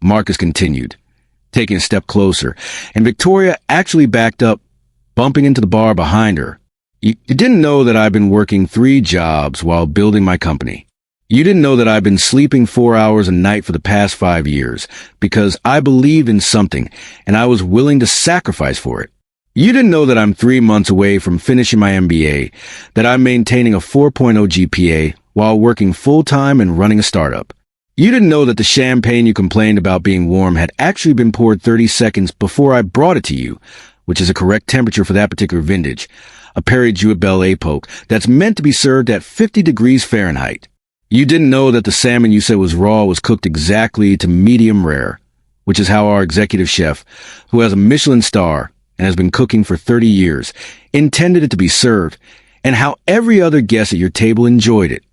Marcus continued, taking a step closer, and Victoria actually backed up, bumping into the bar behind her. You didn't know that I've been working 3 jobs while building my company. You didn't know that I've been sleeping 4 hours a night for the past 5 years because I believed in something and I was willing to sacrifice for it. You didn't know that I'm 3 months away from finishing my MBA, that I'm maintaining a 4.0 GPA while working full-time and running a startup. You didn't know that the champagne you complained about being warm had actually been poured 30 seconds before I brought it to you, which is a correct temperature for that particular vintage, a Perrier Belle Epoque that's meant to be served at 50 degrees Fahrenheit. You didn't know that the salmon you said was raw was cooked exactly to medium rare, which is how our executive chef, who has a Michelin star and has been cooking for 30 years, intended it to be served, and how every other guest at your table enjoyed it.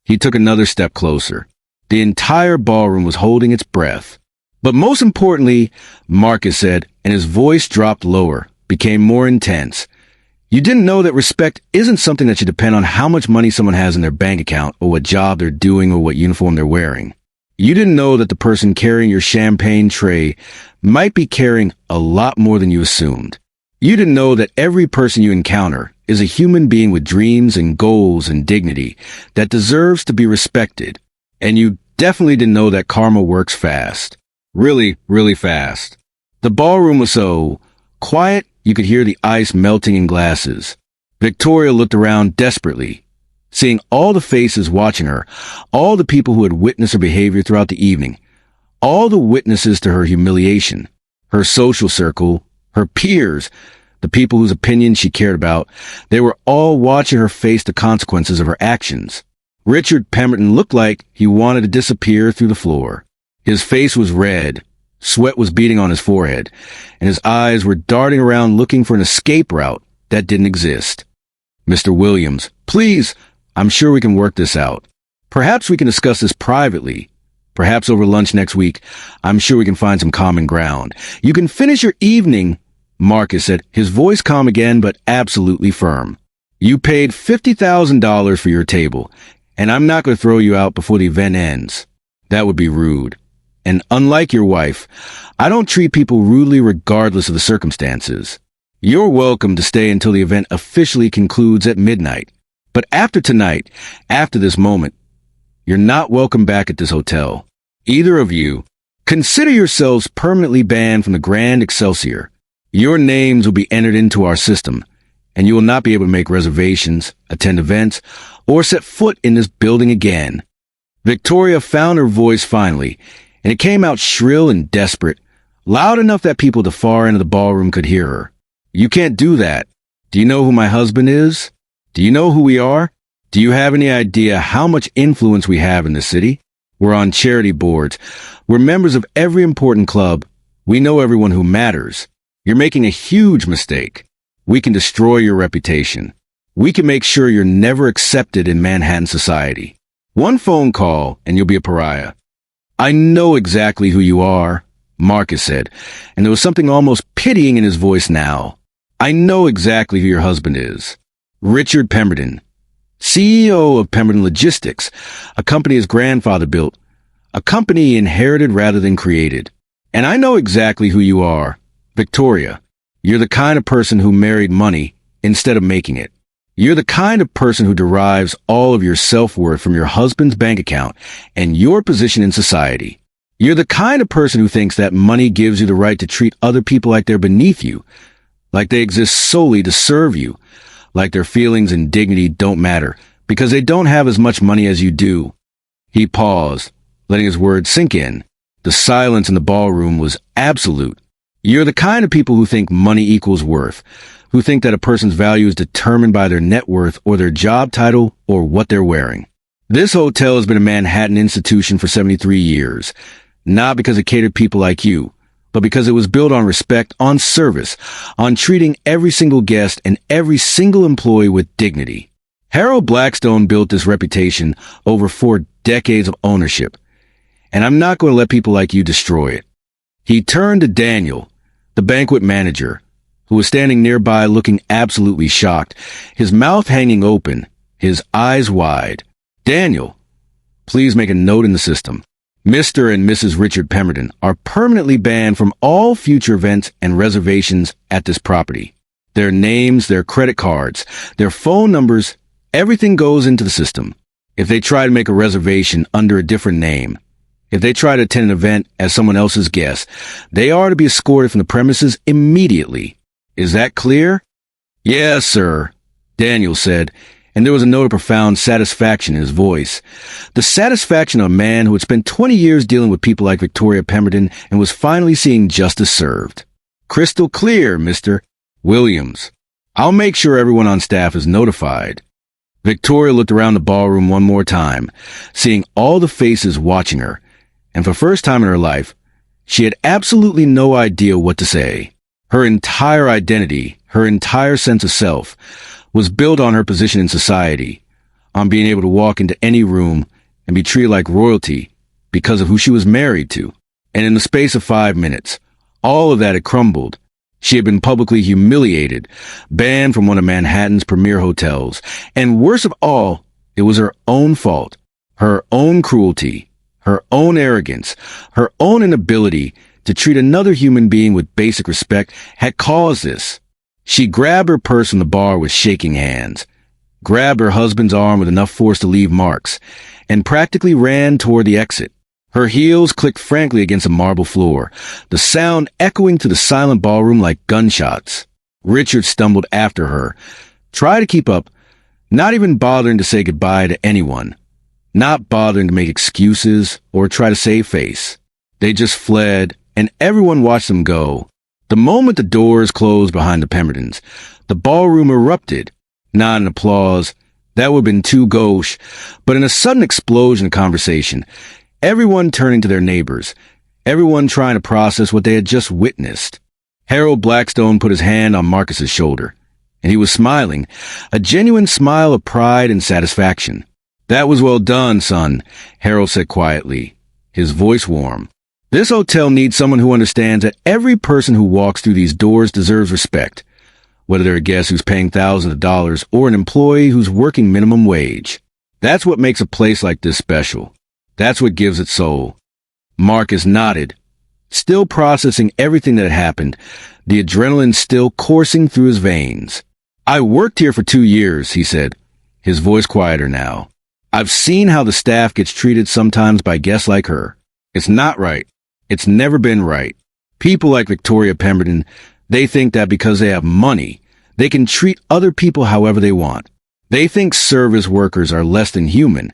He took another step closer. The entire ballroom was holding its breath. But most importantly, Marcus said, and his voice dropped lower, became more intense. You didn't know that respect isn't something that should depend on how much money someone has in their bank account or what job they're doing or what uniform they're wearing. You didn't know that the person carrying your champagne tray might be carrying a lot more than you assumed. You didn't know that every person you encounter is a human being with dreams and goals and dignity that deserves to be respected. And you definitely didn't know that karma works fast. Really, really fast. The ballroom was so quiet you could hear the ice melting in glasses. Victoria looked around desperately, seeing all the faces watching her, all the people who had witnessed her behavior throughout the evening, all the witnesses to her humiliation, her social circle, her peers, the people whose opinions she cared about. They were all watching her face the consequences of her actions. Richard Pemberton looked like he wanted to disappear through the floor. His face was red. Sweat was beading on his forehead, and his eyes were darting around looking for an escape route that didn't exist. Mr. Williams, please, I'm sure we can work this out. Perhaps we can discuss this privately. Perhaps over lunch next week. I'm sure we can find some common ground. You can finish your evening, Marcus said, his voice calm again but absolutely firm. You paid $50,000 for your table, and I'm not going to throw you out before the event ends. That would be rude. And unlike your wife, I don't treat people rudely regardless of the circumstances. You're welcome to stay until the event officially concludes at midnight. But after tonight, after this moment, you're not welcome back at this hotel. Either of you, consider yourselves permanently banned from the Grand Excelsior. Your names will be entered into our system, and you will not be able to make reservations, attend events, or set foot in this building again. Victoria found her voice finally, and it came out shrill and desperate, loud enough that people at the far end of the ballroom could hear her. You can't do that. Do you know who my husband is? Do you know who we are? Do you have any idea how much influence we have in this city? We're on charity boards. We're members of every important club. We know everyone who matters. You're making a huge mistake. We can destroy your reputation. We can make sure you're never accepted in Manhattan society. One phone call and you'll be a pariah. I know exactly who you are, Marcus said, and there was something almost pitying in his voice now. I know exactly who your husband is. Richard Pemberton, CEO of Pemberton Logistics, a company his grandfather built, a company he inherited rather than created. And I know exactly who you are, Victoria. You're the kind of person who married money instead of making it. You're the kind of person who derives all of your self-worth from your husband's bank account and your position in society. You're the kind of person who thinks that money gives you the right to treat other people like they're beneath you, like they exist solely to serve you, like their feelings and dignity don't matter because they don't have as much money as you do. He paused, letting his words sink in. The silence in the ballroom was absolute. You're the kind of people who think money equals worth, who think that a person's value is determined by their net worth or their job title or what they're wearing. This hotel has been a Manhattan institution for 73 years, not because it catered people like you, but because it was built on respect, on service, on treating every single guest and every single employee with dignity. Harold Blackstone built this reputation over 4 decades of ownership, and I'm not going to let people like you destroy it. He turned to Daniel, the banquet manager, who was standing nearby looking absolutely shocked, his mouth hanging open, his eyes wide. Daniel, please make a note in the system. Mr. and Mrs. Richard Pemberton are permanently banned from all future events and reservations at this property. Their names, their credit cards, their phone numbers, everything goes into the system. If they try to make a reservation under a different name, if they try to attend an event as someone else's guest, they are to be escorted from the premises immediately. Is that clear? Yes, sir, Daniel said, and there was a note of profound satisfaction in his voice. The satisfaction of a man who had spent 20 years dealing with people like Victoria Pemberton and was finally seeing justice served. Crystal clear, Mr. Williams. I'll make sure everyone on staff is notified. Victoria looked around the ballroom one more time, seeing all the faces watching her, and for the first time in her life, she had absolutely no idea what to say. Her entire identity, her entire sense of self, was built on her position in society, on being able to walk into any room and be treated like royalty because of who she was married to. And in the space of 5 minutes, all of that had crumbled. She had been publicly humiliated, banned from one of Manhattan's premier hotels, and worst of all, it was her own fault, her own cruelty, her own arrogance, her own inability to treat another human being with basic respect had caused this. She grabbed her purse from the bar with shaking hands, grabbed her husband's arm with enough force to leave marks, and practically ran toward the exit. Her heels clicked frankly against the marble floor, the sound echoing through the silent ballroom like gunshots. Richard stumbled after her, tried to keep up, not even bothering to say goodbye to anyone, not bothering to make excuses or try to save face. They just fled, and everyone watched them go. The moment the doors closed behind the Pembertons, the ballroom erupted, not in applause, that would have been too gauche, but in a sudden explosion of conversation, everyone turning to their neighbors, everyone trying to process what they had just witnessed. Harold Blackstone put his hand on Marcus's shoulder, and he was smiling, a genuine smile of pride and satisfaction. "That was well done, son," Harold said quietly, his voice warm. "This hotel needs someone who understands that every person who walks through these doors deserves respect, whether they're a guest who's paying thousands of dollars or an employee who's working minimum wage. That's what makes a place like this special. That's what gives it soul." Marcus nodded, still processing everything that had happened, the adrenaline still coursing through his veins. "I worked here for 2 years," he said, his voice quieter now. "I've seen how the staff gets treated sometimes by guests like her. It's not right. It's never been right. People like Victoria Pemberton, they think that because they have money, they can treat other people however they want. They think service workers are less than human,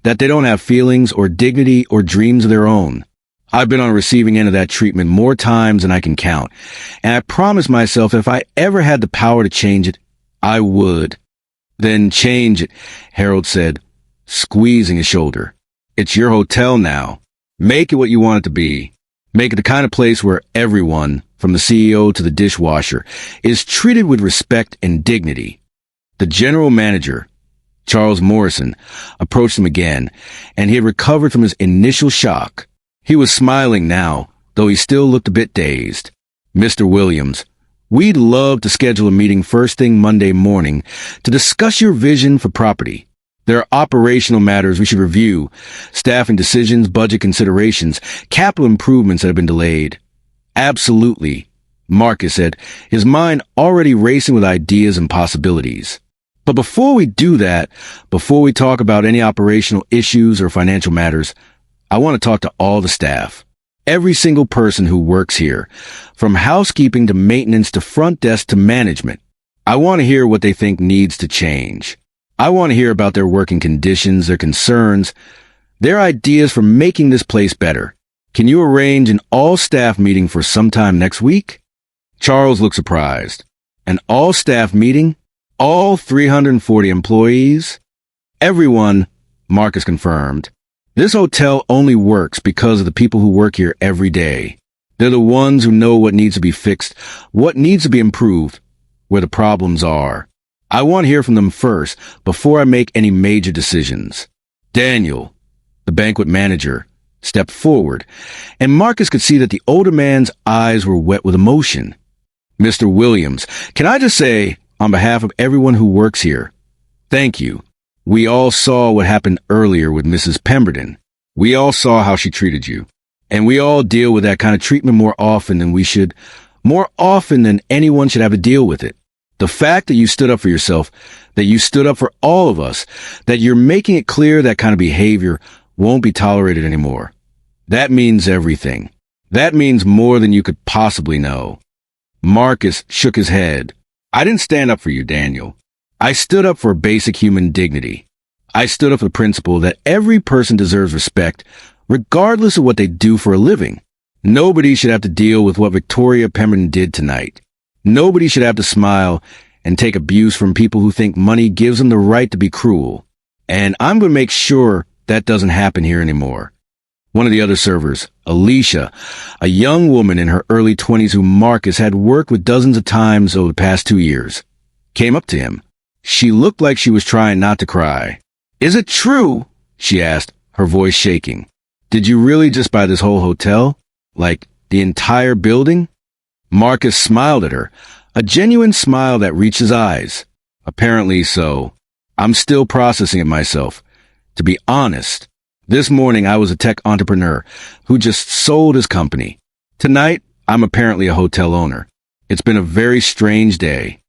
that they don't have feelings or dignity or dreams of their own. I've been on the receiving end of that treatment more times than I can count, and I promised myself that if I ever had the power to change it, I would." "Then change it," Harold said, squeezing his shoulder. "It's your hotel now. Make it what you want it to be. Make it the kind of place where everyone, from the CEO to the dishwasher, is treated with respect and dignity." The general manager, Charles Morrison, approached him again, and he had recovered from his initial shock. He was smiling now, though he still looked a bit dazed. "Mr. Williams, we'd love to schedule a meeting first thing Monday morning to discuss your vision for property. There are operational matters we should review, staffing decisions, budget considerations, capital improvements that have been delayed." "Absolutely," Marcus said, his mind already racing with ideas and possibilities. "But before we do that, before we talk about any operational issues or financial matters, I want to talk to all the staff. Every single person who works here, from housekeeping to maintenance to front desk to management. I want to hear what they think needs to change. I want to hear about their working conditions, their concerns, their ideas for making this place better. Can you arrange an all-staff meeting for sometime next week?" Charles looked surprised. "An all-staff meeting? All 340 employees?" "Everyone," Marcus confirmed. "This hotel only works because of the people who work here every day. They're the ones who know what needs to be fixed, what needs to be improved, where the problems are. I want to hear from them first before I make any major decisions." Daniel, the banquet manager, stepped forward, and Marcus could see that the older man's eyes were wet with emotion. "Mr. Williams, can I just say, on behalf of everyone who works here, thank you. We all saw what happened earlier with Mrs. Pemberton. We all saw how she treated you. And we all deal with that kind of treatment more often than we should, more often than anyone should have to deal with it. The fact that you stood up for yourself, that you stood up for all of us, that you're making it clear that kind of behavior won't be tolerated anymore. That means everything. That means more than you could possibly know. Marcus shook his head. I didn't stand up for you, Daniel. I stood up for basic human dignity. I stood up for the principle that every person deserves respect, regardless of what they do for a living. Nobody should have to deal with what Victoria Pemberton did tonight. Nobody should have to smile and take abuse from people who think money gives them the right to be cruel. And I'm going to make sure that doesn't happen here anymore. One of the other servers, Alicia, a young woman in her early 20s who Marcus had worked with dozens of times over the past 2 years, came up to him. She looked like she was trying not to cry. Is it true? She asked, her voice shaking. Did you really just buy this whole hotel? Like, the entire building? Marcus smiled at her, a genuine smile that reached his eyes. Apparently so. I'm still processing it myself. To be honest, this morning I was a tech entrepreneur who just sold his company. Tonight, I'm apparently a hotel owner. It's been a very strange day.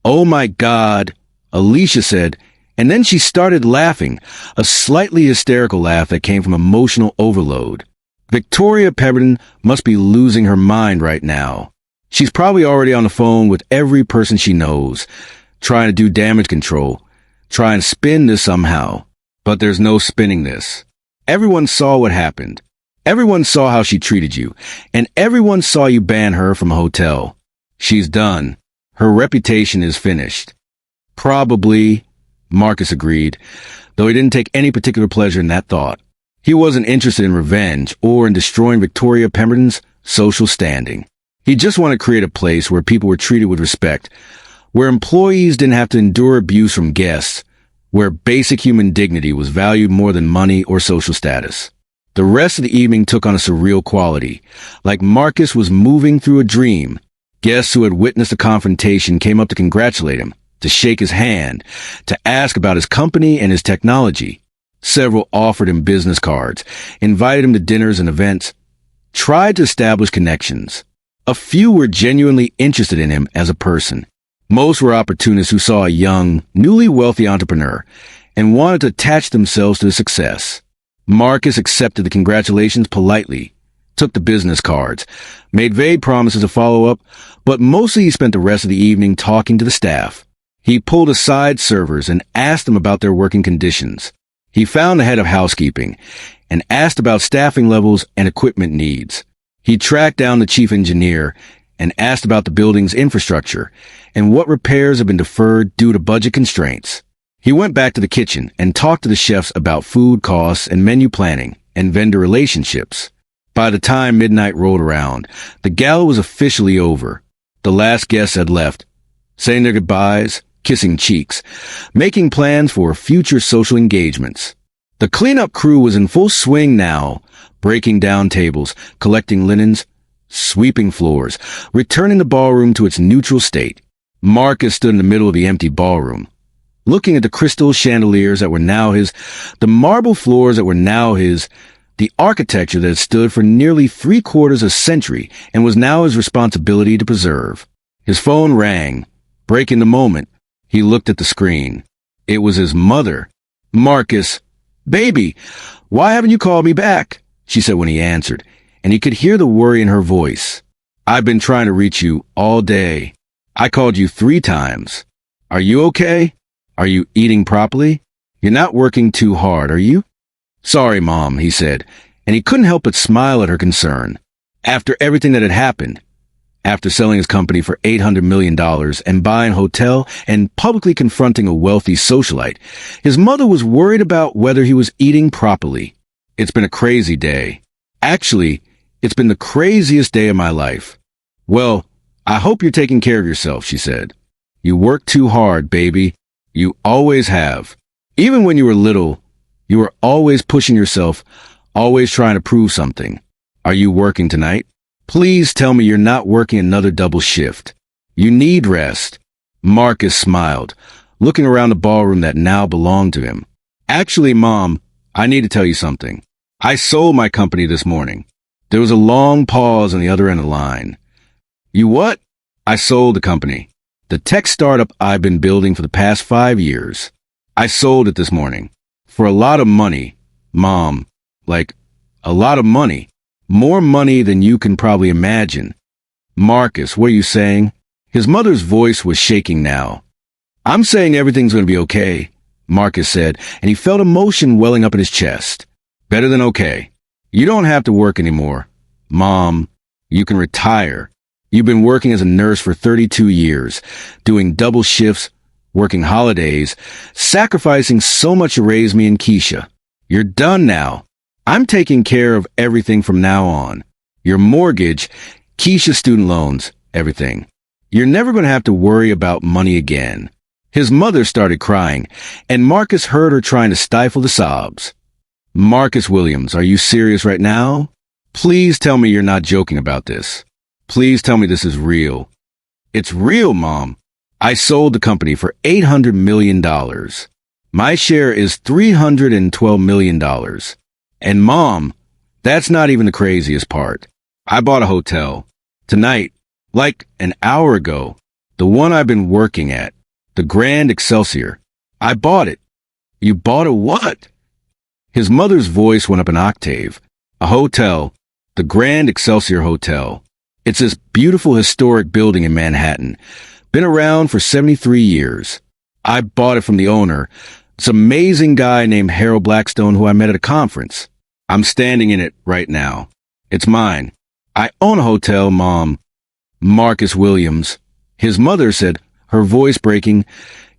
Oh my God, Alicia said, and then she started laughing, a slightly hysterical laugh that came from emotional overload. Victoria Pemberton must be losing her mind right now. She's probably already on the phone with every person she knows, trying to do damage control, trying to spin this somehow. But there's no spinning this. Everyone saw what happened. Everyone saw how she treated you, and everyone saw you ban her from a hotel. She's done. Her reputation is finished. Probably, Marcus agreed, though he didn't take any particular pleasure in that thought. He wasn't interested in revenge or in destroying Victoria Pemberton's social standing. He just wanted to create a place where people were treated with respect, where employees didn't have to endure abuse from guests, where basic human dignity was valued more than money or social status. The rest of the evening took on a surreal quality, like Marcus was moving through a dream. Guests who had witnessed the confrontation came up to congratulate him, to shake his hand, to ask about his company and his technology. Several offered him business cards, invited him to dinners and events, tried to establish connections. A few were genuinely interested in him as a person. Most were opportunists who saw a young, newly wealthy entrepreneur and wanted to attach themselves to his success. Marcus accepted the congratulations politely, took the business cards, made vague promises to follow up, but mostly he spent the rest of the evening talking to the staff. He pulled aside servers and asked them about their working conditions. He found the head of housekeeping and asked about staffing levels and equipment needs. He tracked down the chief engineer and asked about the building's infrastructure and what repairs have been deferred due to budget constraints. He went back to the kitchen and talked to the chefs about food costs and menu planning and vendor relationships. By the time midnight rolled around, the gala was officially over. The last guests had left, saying their goodbyes, kissing cheeks, making plans for future social engagements. The cleanup crew was in full swing now, breaking down tables, collecting linens, sweeping floors, returning the ballroom to its neutral state. Marcus stood in the middle of the empty ballroom, looking at the crystal chandeliers that were now his, the marble floors that were now his, the architecture that had stood for nearly 3/4 of a century and was now his responsibility to preserve. His phone rang. Breaking the moment, he looked at the screen. It was his mother. Marcus, "Baby, why haven't you called me back?" she said when he answered, and he could hear the worry in her voice. "I've been trying to reach you all day. I called you 3 times. Are you okay? Are you eating properly? You're not working too hard, are you?" "Sorry, Mom," he said, and he couldn't help but smile at her concern. After everything that had happened, after selling his company for $800 million and buying a hotel and publicly confronting a wealthy socialite, his mother was worried about whether he was eating properly. "It's been a crazy day. Actually, it's been the craziest day of my life." "Well, I hope you're taking care of yourself," she said. "You work too hard, baby. You always have. Even when you were little, you were always pushing yourself, always trying to prove something. Are you working tonight? Please tell me you're not working another double shift. You need rest." Marcus smiled, looking around the ballroom that now belonged to him. "Actually, Mom, I need to tell you something. I sold my company this morning." There was a long pause on the other end of the line. "You what?" "I sold the company." The tech startup I've been building for the past 5 years. I sold it this morning. For a lot of money, Mom. Like, a lot of money. More money than you can probably imagine. Marcus, what are you saying? His mother's voice was shaking now. I'm saying everything's going to be okay, Marcus said, and he felt emotion welling up in his chest. Better than okay. You don't have to work anymore. Mom, you can retire. You've been working as a nurse for 32 years, doing double shifts, working holidays, sacrificing so much to raise me and Keisha. You're done now. I'm taking care of everything from now on. Your mortgage, Keisha's student loans, everything. You're never going to have to worry about money again. His mother started crying, and Marcus heard her trying to stifle the sobs. Marcus Williams, are you serious right now? Please tell me you're not joking about this. Please tell me this is real. It's real, Mom. I sold the company for $800 million. My share is $312 million. And Mom, that's not even the craziest part. I bought a hotel. Tonight, like an hour ago, the one I've been working at, the Grand Excelsior. I bought it. You bought a what? His mother's voice went up an octave. A hotel, the Grand Excelsior Hotel. It's this beautiful historic building in Manhattan. Been around for 73 years. I bought it from the owner, this amazing guy named Harold Blackstone who I met at a conference. I'm standing in it right now. It's mine. I own a hotel, Mom. Marcus Williams. His mother said, her voice breaking,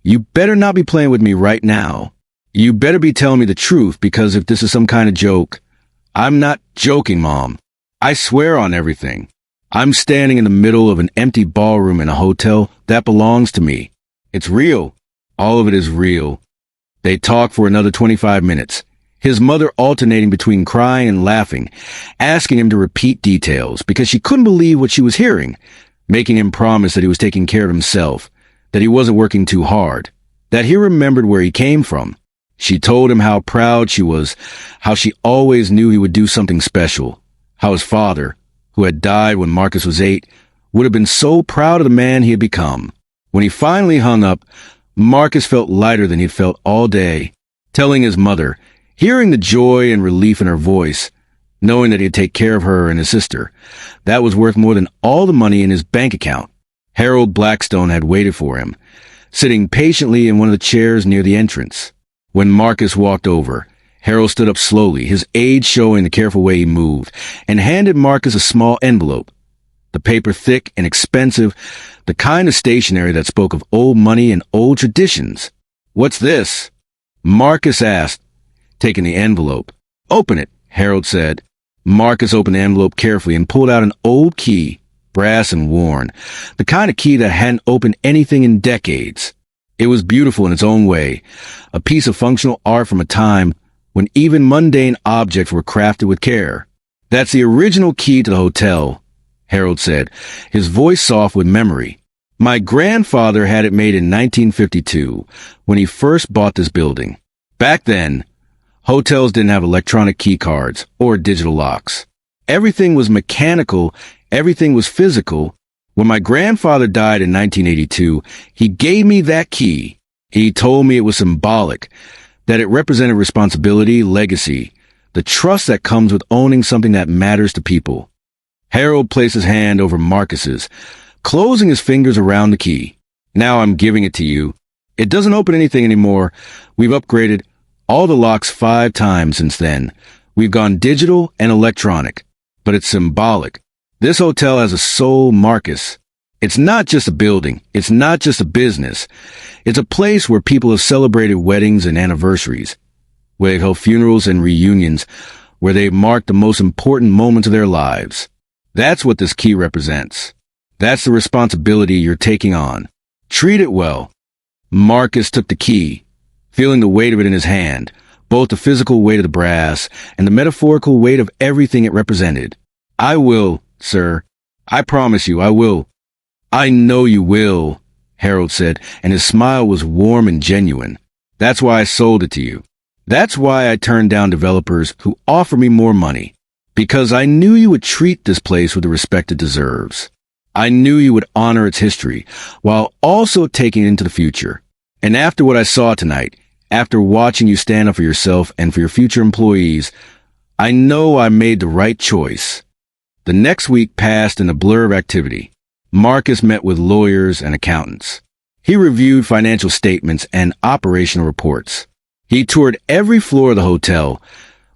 you better not be playing with me right now. You better be telling me the truth, because if this is some kind of joke, I'm not joking, Mom. I swear on everything. I'm standing in the middle of an empty ballroom in a hotel that belongs to me. It's real. All of it is real. They talked for another 25 minutes, his mother alternating between crying and laughing, asking him to repeat details because she couldn't believe what she was hearing, making him promise that he was taking care of himself, that he wasn't working too hard, that he remembered where he came from. She told him how proud she was, how she always knew he would do something special, how his father, who had died when Marcus was 8, would have been so proud of the man he had become. When he finally hung up, Marcus felt lighter than he'd felt all day, telling his mother, hearing the joy and relief in her voice, knowing that he'd take care of her and his sister. That was worth more than all the money in his bank account. Harold Blackstone had waited for him, sitting patiently in one of the chairs near the entrance. When Marcus walked over, Harold stood up slowly, his age showing the careful way he moved, and handed Marcus a small envelope. The paper thick and expensive, the kind of stationery that spoke of old money and old traditions. What's this? Marcus asked, taking the envelope. Open it, Harold said. Marcus opened the envelope carefully and pulled out an old key, brass and worn, the kind of key that hadn't opened anything in decades. It was beautiful in its own way, a piece of functional art from a time when even mundane objects were crafted with care. That's the original key to the hotel, Harold said, his voice soft with memory. My grandfather had it made in 1952, when he first bought this building. Back then, hotels didn't have electronic key cards or digital locks. Everything was mechanical, everything was physical. When my grandfather died in 1982, he gave me that key. He told me it was symbolic, that it represented responsibility, legacy, the trust that comes with owning something that matters to people. Harold placed his hand over Marcus's, closing his fingers around the key. Now I'm giving it to you. It doesn't open anything anymore. We've upgraded all the locks 5 times since then. We've gone digital and electronic, but it's symbolic. This hotel has a soul, Marcus. It's not just a building. It's not just a business. It's a place where people have celebrated weddings and anniversaries, where they've held funerals and reunions, where they've marked the most important moments of their lives. That's what this key represents. That's the responsibility you're taking on. Treat it well. Marcus took the key, feeling the weight of it in his hand, both the physical weight of the brass and the metaphorical weight of everything it represented. I will, sir. I promise you, I will. I know you will, Harold said, and his smile was warm and genuine. That's why I sold it to you. That's why I turned down developers who offer me more money, because I knew you would treat this place with the respect it deserves. I knew you would honor its history while also taking it into the future. And after what I saw tonight, after watching you stand up for yourself and for your future employees, I know I made the right choice. The next week passed in a blur of activity. Marcus met with lawyers and accountants. He reviewed financial statements and operational reports. He toured every floor of the hotel,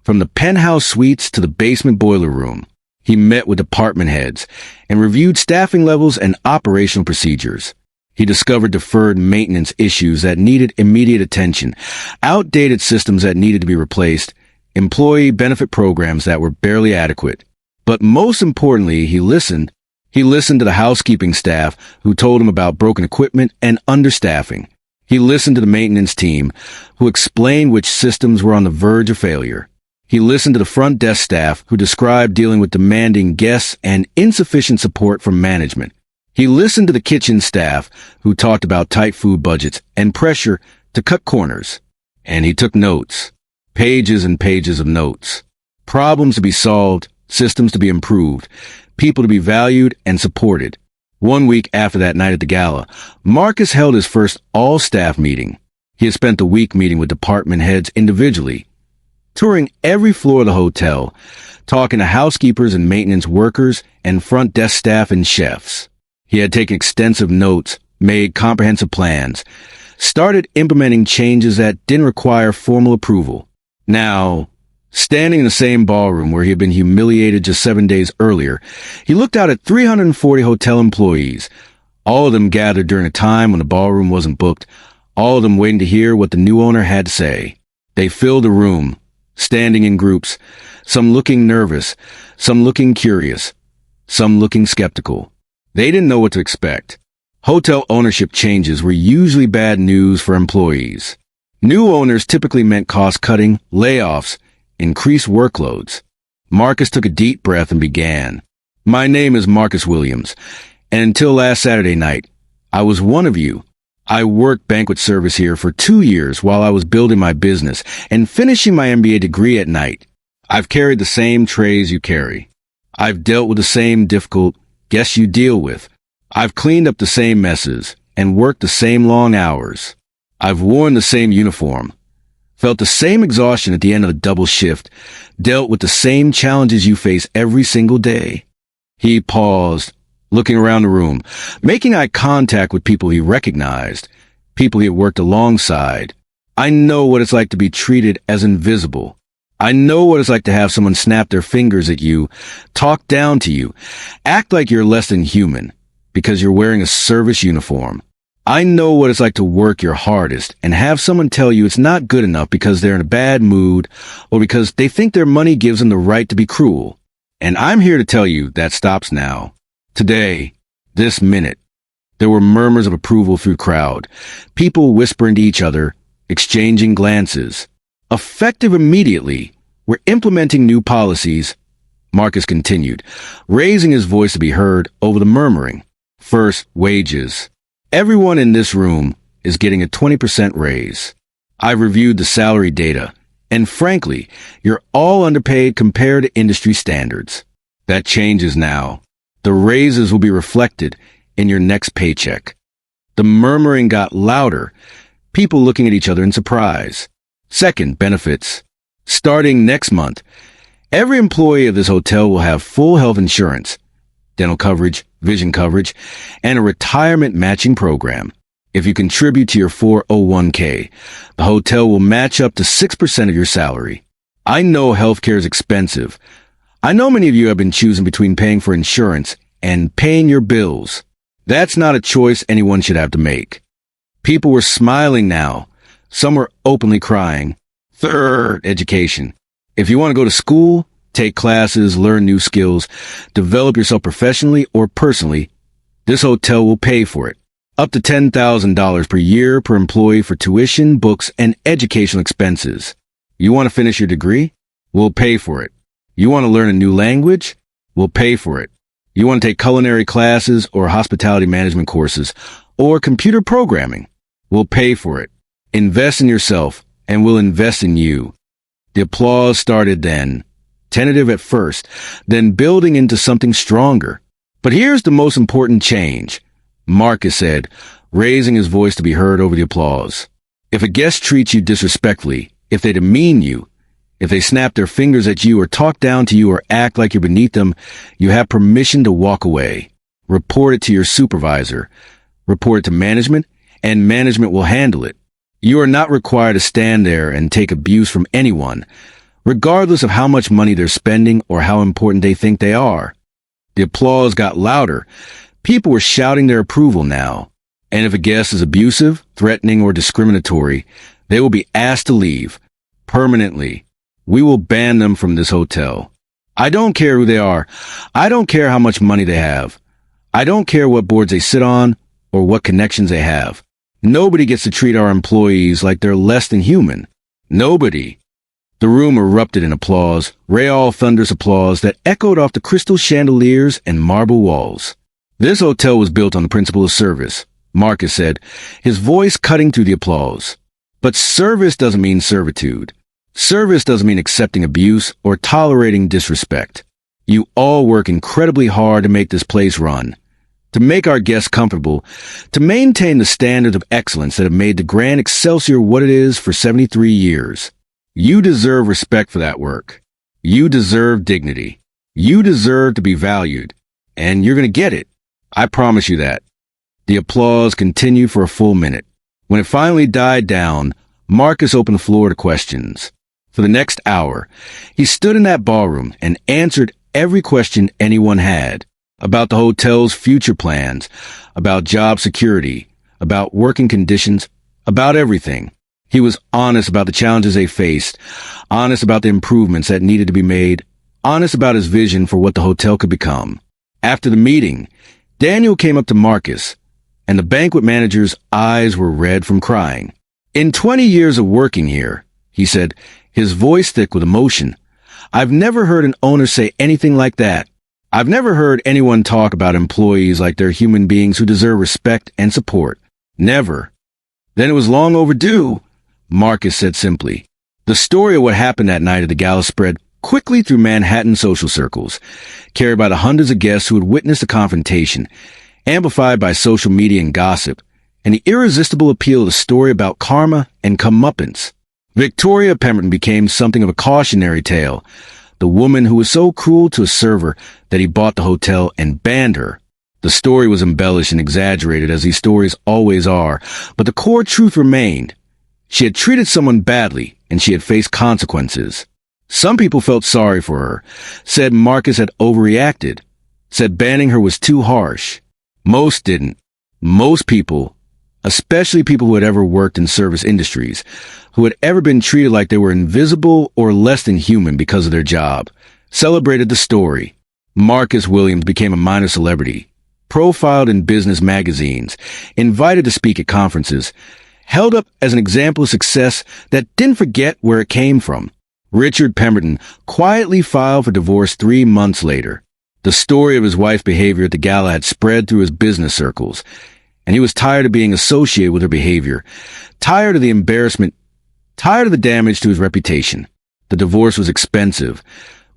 from the penthouse suites to the basement boiler room. He met with department heads and reviewed staffing levels and operational procedures. He discovered deferred maintenance issues that needed immediate attention, outdated systems that needed to be replaced, employee benefit programs that were barely adequate. But most importantly, he listened. He listened to the housekeeping staff who told him about broken equipment and understaffing. He listened to the maintenance team who explained which systems were on the verge of failure. He listened to the front desk staff who described dealing with demanding guests and insufficient support from management. He listened to the kitchen staff who talked about tight food budgets and pressure to cut corners. And he took notes. Pages and pages of notes. Problems to be solved, systems to be improved, people to be valued and supported. 1 week after that night at the Gala, Marcus held his first all-staff meeting. He had spent the week meeting with department heads individually, touring every floor of the hotel, talking to housekeepers and maintenance workers and front desk staff and chefs. He had taken extensive notes, made comprehensive plans, started implementing changes that didn't require formal approval. Now, standing in the same ballroom where he had been humiliated just 7 days earlier, he looked out at 340 hotel employees, all of them gathered during a time when the ballroom wasn't booked, all of them waiting to hear what the new owner had to say. They filled the room, standing in groups, some looking nervous, some looking curious, some looking skeptical. They didn't know what to expect. Hotel ownership changes were usually bad news for employees. New owners typically meant cost-cutting, layoffs, increased workloads. Marcus took a deep breath and began. My name is Marcus Williams, and until last Saturday night, I was one of you. I worked banquet service here for 2 years while I was building my business and finishing my MBA degree at night. I've carried the same trays you carry. I've dealt with the same difficult guests you deal with. I've cleaned up the same messes and worked the same long hours. I've worn the same uniform, felt the same exhaustion at the end of the double shift, dealt with the same challenges you face every single day. He paused, looking around the room, making eye contact with people he recognized, people he had worked alongside. I know what it's like to be treated as invisible. I know what it's like to have someone snap their fingers at you, talk down to you, act like you're less than human because you're wearing a service uniform. I know what it's like to work your hardest and have someone tell you it's not good enough because they're in a bad mood or because they think their money gives them the right to be cruel. And I'm here to tell you that stops now. Today, this minute. There were murmurs of approval through crowd, people whispering to each other, exchanging glances. Effective immediately, we're implementing new policies, Marcus continued, raising his voice to be heard over the murmuring. First, wages. Everyone in this room is getting a 20% raise. I've reviewed the salary data, and frankly, you're all underpaid compared to industry standards. That changes now. The raises will be reflected in your next paycheck. The murmuring got louder, people looking at each other in surprise. Second, benefits. Starting next month, every employee of this hotel will have full health insurance, dental coverage, vision coverage, and a retirement matching program. If you contribute to your 401k, the hotel will match up to 6% of your salary. I know healthcare is expensive. I know many of you have been choosing between paying for insurance and paying your bills. That's not a choice anyone should have to make. People were smiling now. Some were openly crying. Third, education. If you want to go to school, take classes, learn new skills, develop yourself professionally or personally, this hotel will pay for it. Up to $10,000 per year per employee for tuition, books, and educational expenses. You want to finish your degree? We'll pay for it. You want to learn a new language? We'll pay for it. You want to take culinary classes or hospitality management courses or computer programming? We'll pay for it. Invest in yourself, and we'll invest in you. The applause started then, tentative at first, then building into something stronger. But here's the most important change, Marcus said, raising his voice to be heard over the applause. If a guest treats you disrespectfully, if they demean you, if they snap their fingers at you or talk down to you or act like you're beneath them, you have permission to walk away. Report it to your supervisor. Report it to management, and management will handle it. You are not required to stand there and take abuse from anyone, regardless of how much money they're spending or how important they think they are. The applause got louder. People were shouting their approval now. And if a guest is abusive, threatening, or discriminatory, they will be asked to leave. Permanently. We will ban them from this hotel. I don't care who they are. I don't care how much money they have. I don't care what boards they sit on or what connections they have. Nobody gets to treat our employees like they're less than human. Nobody. The room erupted in applause, real thunderous applause that echoed off the crystal chandeliers and marble walls. This hotel was built on the principle of service, Marcus said, his voice cutting through the applause. But service doesn't mean servitude. Service doesn't mean accepting abuse or tolerating disrespect. You all work incredibly hard to make this place run, to make our guests comfortable, to maintain the standards of excellence that have made the Grand Excelsior what it is for 73 years. You deserve respect for that work. You deserve dignity. You deserve to be valued. And you're going to get it. I promise you that. The applause continued for a full minute. When it finally died down, Marcus opened the floor to questions. For the next hour, he stood in that ballroom and answered every question anyone had about the hotel's future plans, about job security, about working conditions, about everything. He was honest about the challenges they faced, honest about the improvements that needed to be made, honest about his vision for what the hotel could become. After the meeting, Daniel came up to Marcus, and the banquet manager's eyes were red from crying. In 20 years of working here, he said, his voice thick with emotion, I've never heard an owner say anything like that. I've never heard anyone talk about employees like they're human beings who deserve respect and support. Never. Then it was long overdue, Marcus said simply. The story of what happened that night at the Gala spread quickly through Manhattan social circles, carried by the hundreds of guests who had witnessed the confrontation, amplified by social media and gossip, and the irresistible appeal of the story about karma and comeuppance. Victoria Pemberton became something of a cautionary tale, the woman who was so cruel to a server that he bought the hotel and banned her. The story was embellished and exaggerated, as these stories always are, but the core truth remained. She had treated someone badly, and she had faced consequences. Some people felt sorry for her, said Marcus had overreacted, said banning her was too harsh. Most didn't. Most people, especially people who had ever worked in service industries, who had ever been treated like they were invisible or less than human because of their job, celebrated the story. Marcus Williams became a minor celebrity, profiled in business magazines, invited to speak at conferences, held up as an example of success that didn't forget where it came from. Richard Pemberton quietly filed for divorce 3 months later. The story of his wife's behavior at the Gala had spread through his business circles, and he was tired of being associated with her behavior, tired of the embarrassment, tired of the damage to his reputation. The divorce was expensive,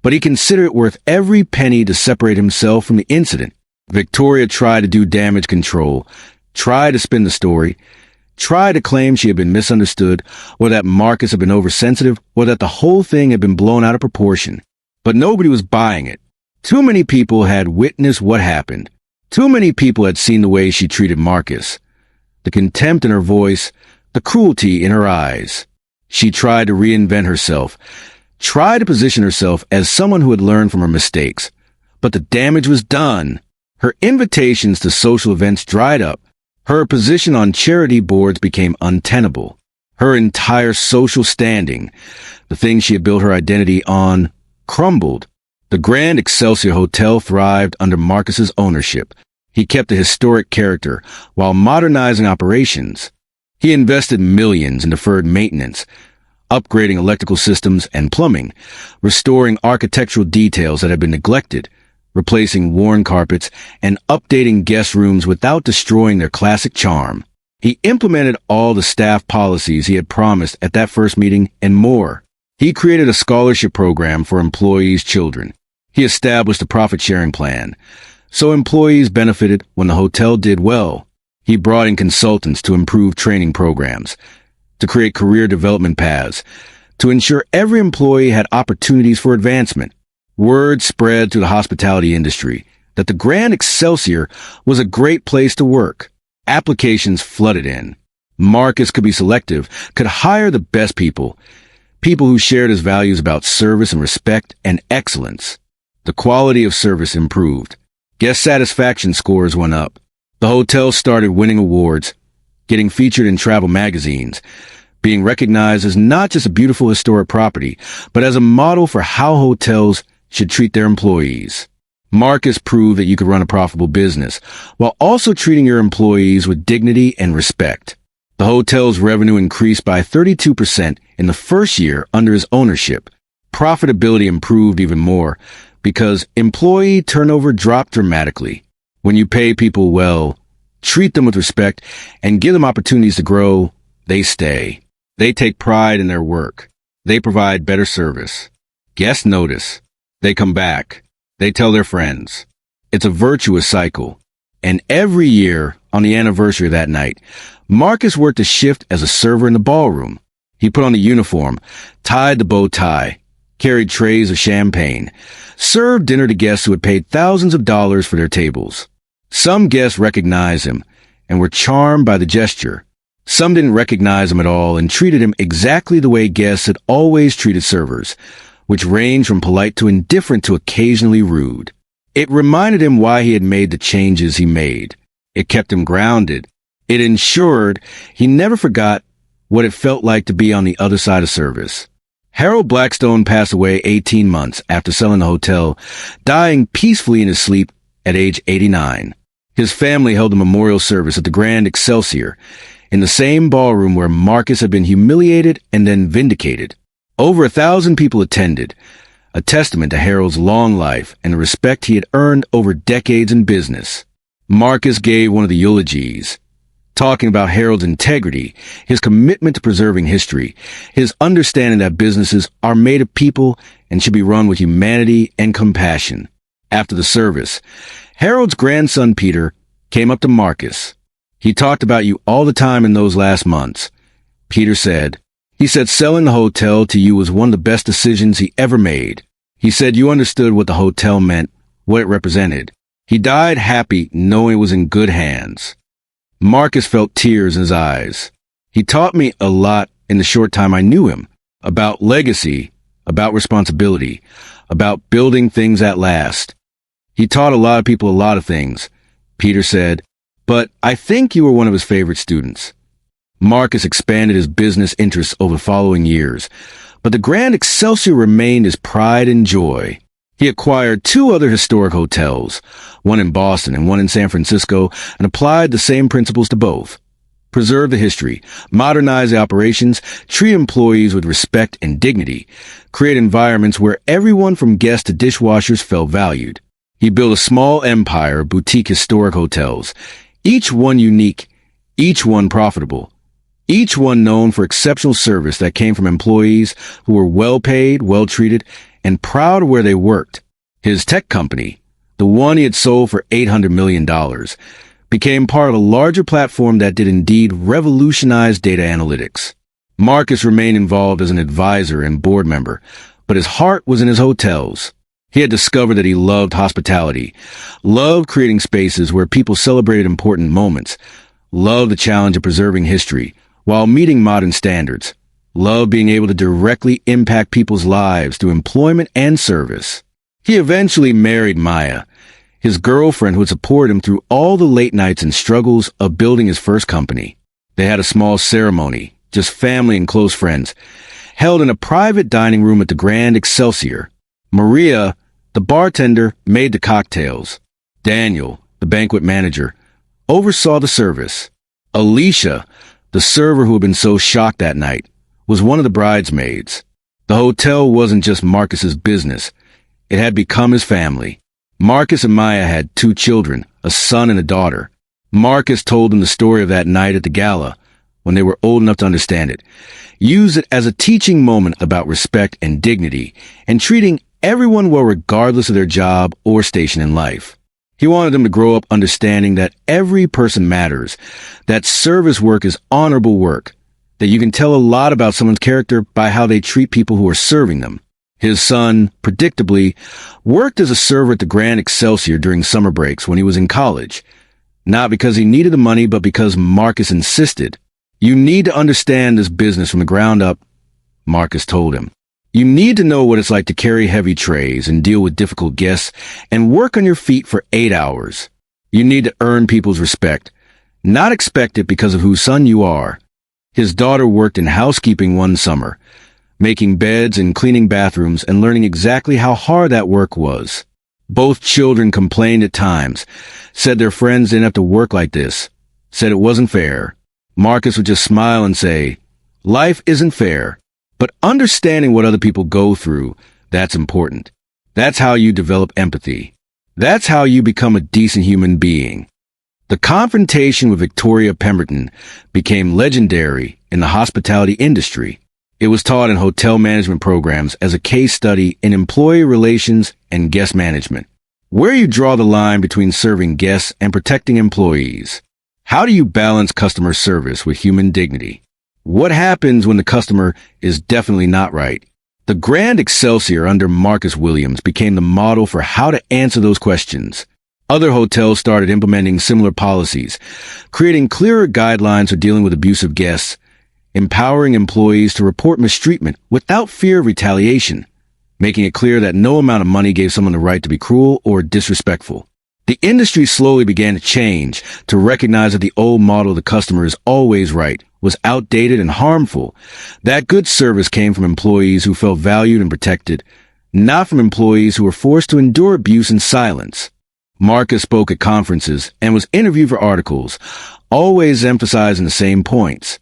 but he considered it worth every penny to separate himself from the incident. Victoria tried to do damage control, tried to spin the story, tried to claim she had been misunderstood, or that Marcus had been oversensitive, or that the whole thing had been blown out of proportion. But nobody was buying it. Too many people had witnessed what happened. Too many people had seen the way she treated Marcus. The contempt in her voice, the cruelty in her eyes. She tried to reinvent herself, tried to position herself as someone who had learned from her mistakes. But the damage was done. Her invitations to social events dried up. Her position on charity boards became untenable. Her entire social standing, the thing she had built her identity on, crumbled. The Grand Excelsior Hotel thrived under Marcus's ownership. He kept a historic character while modernizing operations. He invested millions in deferred maintenance, upgrading electrical systems and plumbing, restoring architectural details that had been neglected, replacing worn carpets, and updating guest rooms without destroying their classic charm. He implemented all the staff policies he had promised at that first meeting and more. He created a scholarship program for employees' children. He established a profit-sharing plan, So employees benefited when the hotel did well. He brought in consultants to improve training programs, to create career development paths, to ensure every employee had opportunities for advancement. Word spread through the hospitality industry that the Grand Excelsior was a great place to work. Applications flooded in. Marcus could be selective, could hire the best people, people who shared his values about service and respect and excellence. The quality of service improved. Guest satisfaction scores went up. The hotel started winning awards, getting featured in travel magazines, being recognized as not just a beautiful historic property, but as a model for how hotels should treat their employees. Marcus proved that you could run a profitable business while also treating your employees with dignity and respect. The hotel's revenue increased by 32% in the first year under his ownership. Profitability improved even more because employee turnover dropped dramatically. When you pay people well, treat them with respect, and give them opportunities to grow, they stay. They take pride in their work. They provide better service. Guests notice. They come back. They tell their friends. It's a virtuous cycle. And every year, on the anniversary of that night, Marcus worked a shift as a server in the ballroom. He put on the uniform, tied the bow tie, carried trays of champagne, served dinner to guests who had paid thousands of dollars for their tables. Some guests recognized him and were charmed by the gesture. Some didn't recognize him at all and treated him exactly the way guests had always treated servers, which ranged from polite to indifferent to occasionally rude. It reminded him why he had made the changes he made. It kept him grounded. It ensured he never forgot what it felt like to be on the other side of service. Harold Blackstone passed away 18 months after selling the hotel, dying peacefully in his sleep at age 89. His family held a memorial service at the Grand Excelsior, in the same ballroom where Marcus had been humiliated and then vindicated. Over 1,000 people attended, a testament to Harold's long life and the respect he had earned over decades in business. Marcus gave one of the eulogies, talking about Harold's integrity, his commitment to preserving history, his understanding that businesses are made of people and should be run with humanity and compassion. After the service, Harold's grandson Peter came up to Marcus. "He talked about you all the time in those last months." Peter said, "He said selling the hotel to you was one of the best decisions he ever made. He said you understood what the hotel meant, what it represented. He died happy knowing it was in good hands." Marcus felt tears in his eyes. "He taught me a lot in the short time I knew him, about legacy, about responsibility, about building things that last. He taught a lot of people a lot of things," Peter said, "but I think you were one of his favorite students." Marcus expanded his business interests over the following years, but the Grand Excelsior remained his pride and joy. He acquired 2 other historic hotels, one in Boston and one in San Francisco, and applied the same principles to both. Preserve the history, modernize the operations, treat employees with respect and dignity, create environments where everyone from guests to dishwashers felt valued. He built a small empire of boutique historic hotels, each one unique, each one profitable, each one known for exceptional service that came from employees who were well paid, well treated, and proud of where they worked. His tech company, the one he had sold for $800 million, became part of a larger platform that did indeed revolutionize data analytics. Marcus remained involved as an advisor and board member, but his heart was in his hotels. He had discovered that he loved hospitality, loved creating spaces where people celebrated important moments, loved the challenge of preserving history while meeting modern standards, loved being able to directly impact people's lives through employment and service. He eventually married Maya, his girlfriend who had supported him through all the late nights and struggles of building his first company. They had a small ceremony, just family and close friends, held in a private dining room at the Grand Excelsior. Maria, the bartender, made the cocktails. Daniel, the banquet manager, oversaw the service. Alicia, the server who had been so shocked that night, was one of the bridesmaids. The hotel wasn't just Marcus's business. It had become his family. Marcus and Maya had 2 children, a son and a daughter. Marcus told them the story of that night at the Gala, when they were old enough to understand it, used it as a teaching moment about respect and dignity, and treating everyone well regardless of their job or station in life. He wanted them to grow up understanding that every person matters, that service work is honorable work, that you can tell a lot about someone's character by how they treat people who are serving them. His son, predictably, worked as a server at the Grand Excelsior during summer breaks when he was in college. Not because he needed the money, but because Marcus insisted. "You need to understand this business from the ground up," Marcus told him. "You need to know what it's like to carry heavy trays and deal with difficult guests and work on your feet for 8 hours. You need to earn people's respect, not expect it because of whose son you are." His daughter worked in housekeeping one summer, making beds and cleaning bathrooms and learning exactly how hard that work was. Both children complained at times, said their friends didn't have to work like this, said it wasn't fair. Marcus would just smile and say, "Life isn't fair, but understanding what other people go through, that's important. That's how you develop empathy. That's how you become a decent human being." The confrontation with Victoria Pemberton became legendary in the hospitality industry. It was taught in hotel management programs as a case study in employee relations and guest management. Where you draw the line between serving guests and protecting employees. How do you balance customer service with human dignity? What happens when the customer is definitely not right? The Grand Excelsior under Marcus Williams became the model for how to answer those questions. Other hotels started implementing similar policies, creating clearer guidelines for dealing with abusive guests, empowering employees to report mistreatment without fear of retaliation, making it clear that no amount of money gave someone the right to be cruel or disrespectful. The industry slowly began to change, to recognize that the old model the customer is always right was outdated and harmful. That good service came from employees who felt valued and protected, not from employees who were forced to endure abuse in silence. Marcus spoke at conferences and was interviewed for articles, always emphasizing the same points.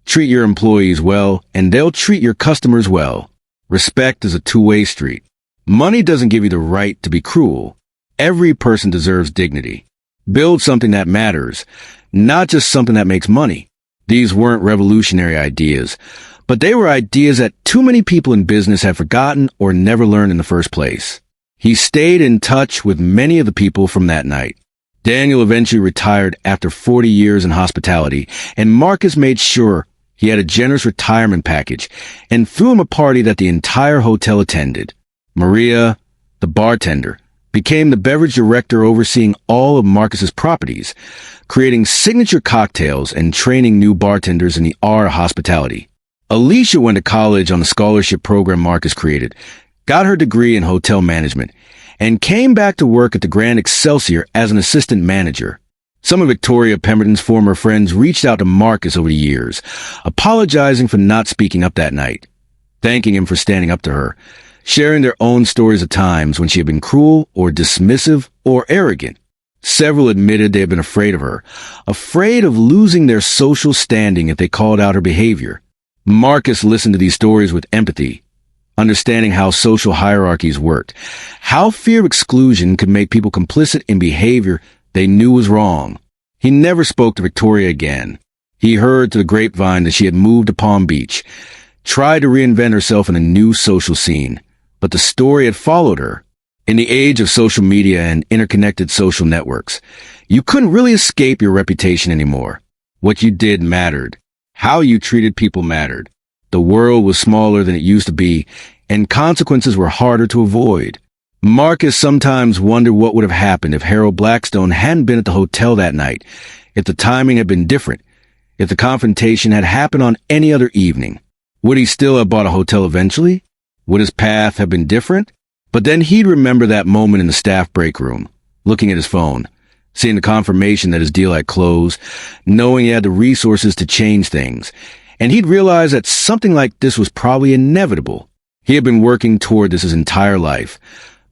Treat your employees well, and they'll treat your customers well. Respect is a two-way street. Money doesn't give you the right to be cruel. Every person deserves dignity. Build something that matters, not just something that makes money. These weren't revolutionary ideas, but they were ideas that too many people in business had forgotten or never learned in the first place. He stayed in touch with many of the people from that night. Daniel eventually retired after 40 years in hospitality, and Marcus made sure he had a generous retirement package and threw him a party that the entire hotel attended. Maria, the bartender, became the beverage director overseeing all of Marcus's properties, creating signature cocktails and training new bartenders in the art of hospitality. Alicia went to college on the scholarship program Marcus created, got her degree in hotel management, and came back to work at the Grand Excelsior as an assistant manager. Some of Victoria Pemberton's former friends reached out to Marcus over the years, apologizing for not speaking up that night, thanking him for standing up to her, sharing their own stories of times when she had been cruel or dismissive or arrogant. Several admitted they had been afraid of her, afraid of losing their social standing if they called out her behavior. Marcus listened to these stories with empathy, understanding how social hierarchies worked, how fear of exclusion could make people complicit in behavior they knew was wrong. He never spoke to Victoria again. He heard to the grapevine that she had moved to Palm Beach, tried to reinvent herself in a new social scene, but the story had followed her. In the age of social media and interconnected social networks, you couldn't really escape your reputation anymore. What you did mattered. How you treated people mattered. The world was smaller than it used to be, and consequences were harder to avoid. Marcus sometimes wondered what would have happened if Harold Blackstone hadn't been at the hotel that night, if the timing had been different, if the confrontation had happened on any other evening. Would he still have bought a hotel eventually? Would his path have been different? But then he'd remember that moment in the staff break room, looking at his phone, seeing the confirmation that his deal had closed, knowing he had the resources to change things, and he'd realize that something like this was probably inevitable. He had been working toward this his entire life,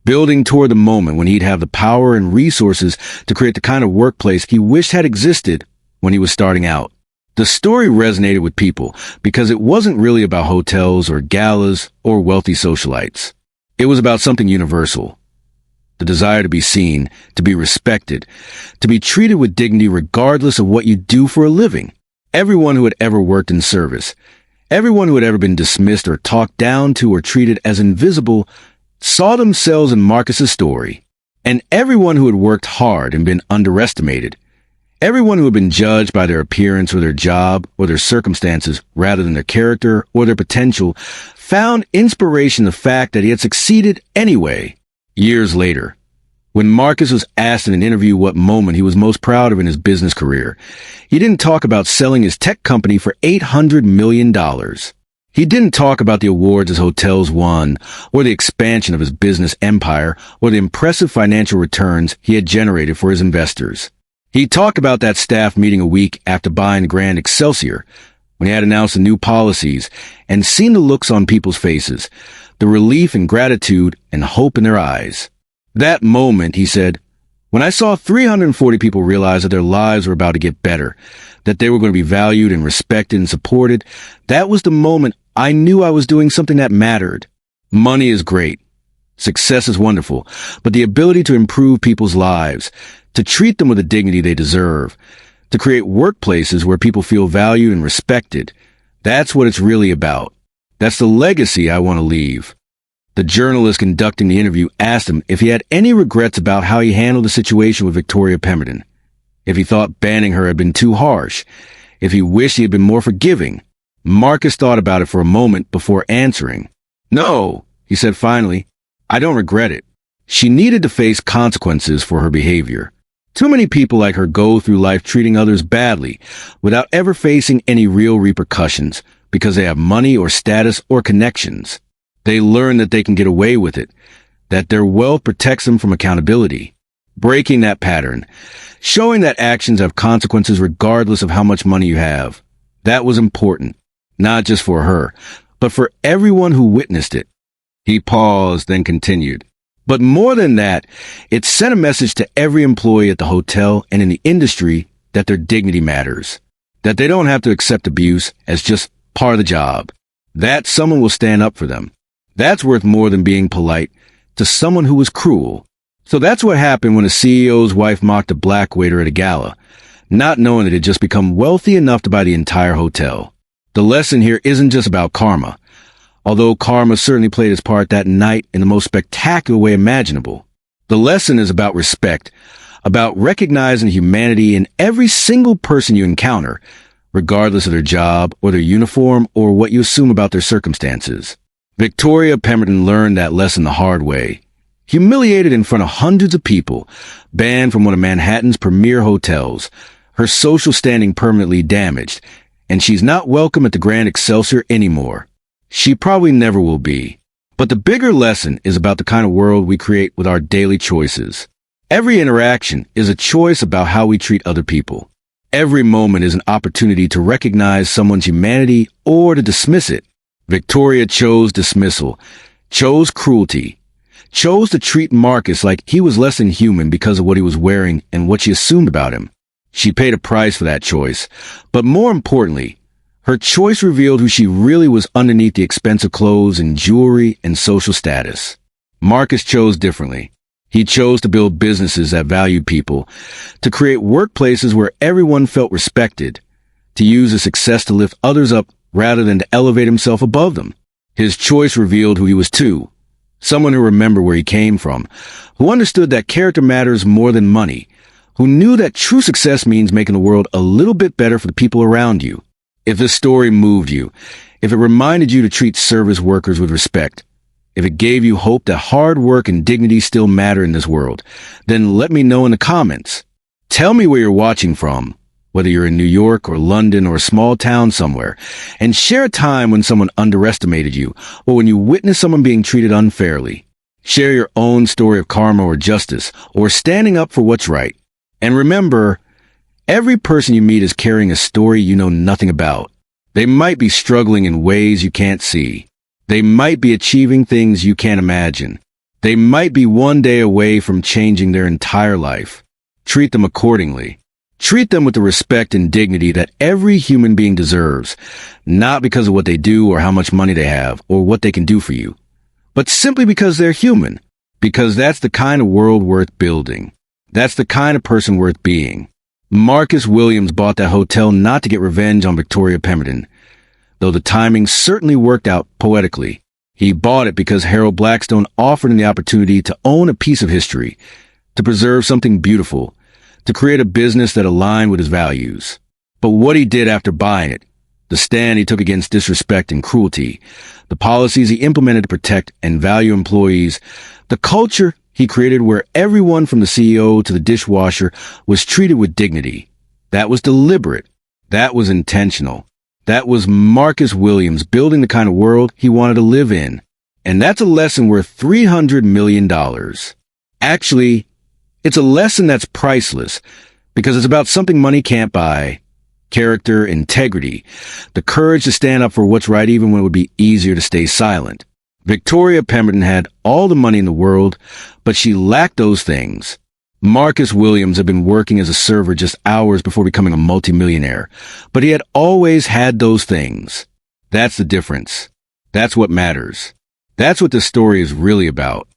building toward the moment when he'd have the power and resources to create the kind of workplace he wished had existed when he was starting out. The story resonated with people because it wasn't really about hotels or galas or wealthy socialites. It was about something universal. The desire to be seen, to be respected, to be treated with dignity regardless of what you do for a living. Everyone who had ever worked in service, everyone who had ever been dismissed or talked down to or treated as invisible, saw themselves in Marcus's story. And everyone who had worked hard and been underestimated, everyone who had been judged by their appearance or their job or their circumstances rather than their character or their potential, found inspiration in the fact that he had succeeded anyway. Years later, when Marcus was asked in an interview what moment he was most proud of in his business career, he didn't talk about selling his tech company for $800 million. He didn't talk about the awards his hotels won, or the expansion of his business empire, or the impressive financial returns he had generated for his investors. He talked about that staff meeting a week after buying the Grand Excelsior, when he had announced the new policies, and seen the looks on people's faces, the relief and gratitude and hope in their eyes. That moment, he said, when I saw 340 people realize that their lives were about to get better, that they were going to be valued and respected and supported, that was the moment I knew I was doing something that mattered. Money is great. Success is wonderful, but the ability to improve people's lives, to treat them with the dignity they deserve, to create workplaces where people feel valued and respected, that's what it's really about. That's the legacy I want to leave. The journalist conducting the interview asked him if he had any regrets about how he handled the situation with Victoria Pemberton, if he thought banning her had been too harsh, if he wished he had been more forgiving. Marcus thought about it for a moment before answering. No, he said finally, I don't regret it. She needed to face consequences for her behavior. Too many people like her go through life treating others badly without ever facing any real repercussions because they have money or status or connections. They learn that they can get away with it, that their wealth protects them from accountability. Breaking that pattern, showing that actions have consequences regardless of how much money you have. That was important, not just for her, but for everyone who witnessed it. He paused, then continued. But more than that, it sent a message to every employee at the hotel and in the industry that their dignity matters, that they don't have to accept abuse as just part of the job, that someone will stand up for them. That's worth more than being polite to someone who was cruel. So that's what happened when a CEO's wife mocked a black waiter at a gala, not knowing that it had just become wealthy enough to buy the entire hotel. The lesson here isn't just about karma, although karma certainly played its part that night in the most spectacular way imaginable. The lesson is about respect, about recognizing humanity in every single person you encounter, regardless of their job or their uniform or what you assume about their circumstances. Victoria Pemberton learned that lesson the hard way. Humiliated in front of hundreds of people, banned from one of Manhattan's premier hotels, her social standing permanently damaged, and she's not welcome at the Grand Excelsior anymore. She probably never will be. But the bigger lesson is about the kind of world we create with our daily choices. Every interaction is a choice about how we treat other people. Every moment is an opportunity to recognize someone's humanity or to dismiss it. Victoria chose dismissal, chose cruelty, chose to treat Marcus like he was less than human because of what he was wearing and what she assumed about him. She paid a price for that choice, but more importantly, her choice revealed who she really was underneath the expensive clothes and jewelry and social status. Marcus chose differently. He chose to build businesses that valued people, to create workplaces where everyone felt respected, to use his success to lift others up rather than to elevate himself above them. His choice revealed who he was too. Someone who remembered where he came from, who understood that character matters more than money, who knew that true success means making the world a little bit better for the people around you. If this story moved you, if it reminded you to treat service workers with respect, if it gave you hope that hard work and dignity still matter in this world, then let me know in the comments. Tell me where you're watching from, whether you're in New York or London or a small town somewhere, and share a time when someone underestimated you or when you witnessed someone being treated unfairly. Share your own story of karma or justice or standing up for what's right. And remember, every person you meet is carrying a story you know nothing about. They might be struggling in ways you can't see. They might be achieving things you can't imagine. They might be one day away from changing their entire life. Treat them accordingly. Treat them with the respect and dignity that every human being deserves, not because of what they do or how much money they have or what they can do for you, but simply because they're human, because that's the kind of world worth building. That's the kind of person worth being. Marcus Williams bought that hotel not to get revenge on Victoria Pemberton, though the timing certainly worked out poetically. He bought it because Harold Blackstone offered him the opportunity to own a piece of history, to preserve something beautiful, to create a business that aligned with his values. But what he did after buying it, the stand he took against disrespect and cruelty, the policies he implemented to protect and value employees, the culture he created where everyone from the CEO to the dishwasher was treated with dignity. That was deliberate. That was intentional. That was Marcus Williams building the kind of world he wanted to live in. And that's a lesson worth $300 million. Actually, it's a lesson that's priceless because it's about something money can't buy. Character, integrity, the courage to stand up for what's right even when it would be easier to stay silent. Victoria Pemberton had all the money in the world, but she lacked those things. Marcus Williams had been working as a server just hours before becoming a multimillionaire, but he had always had those things. That's the difference. That's what matters. That's what this story is really about.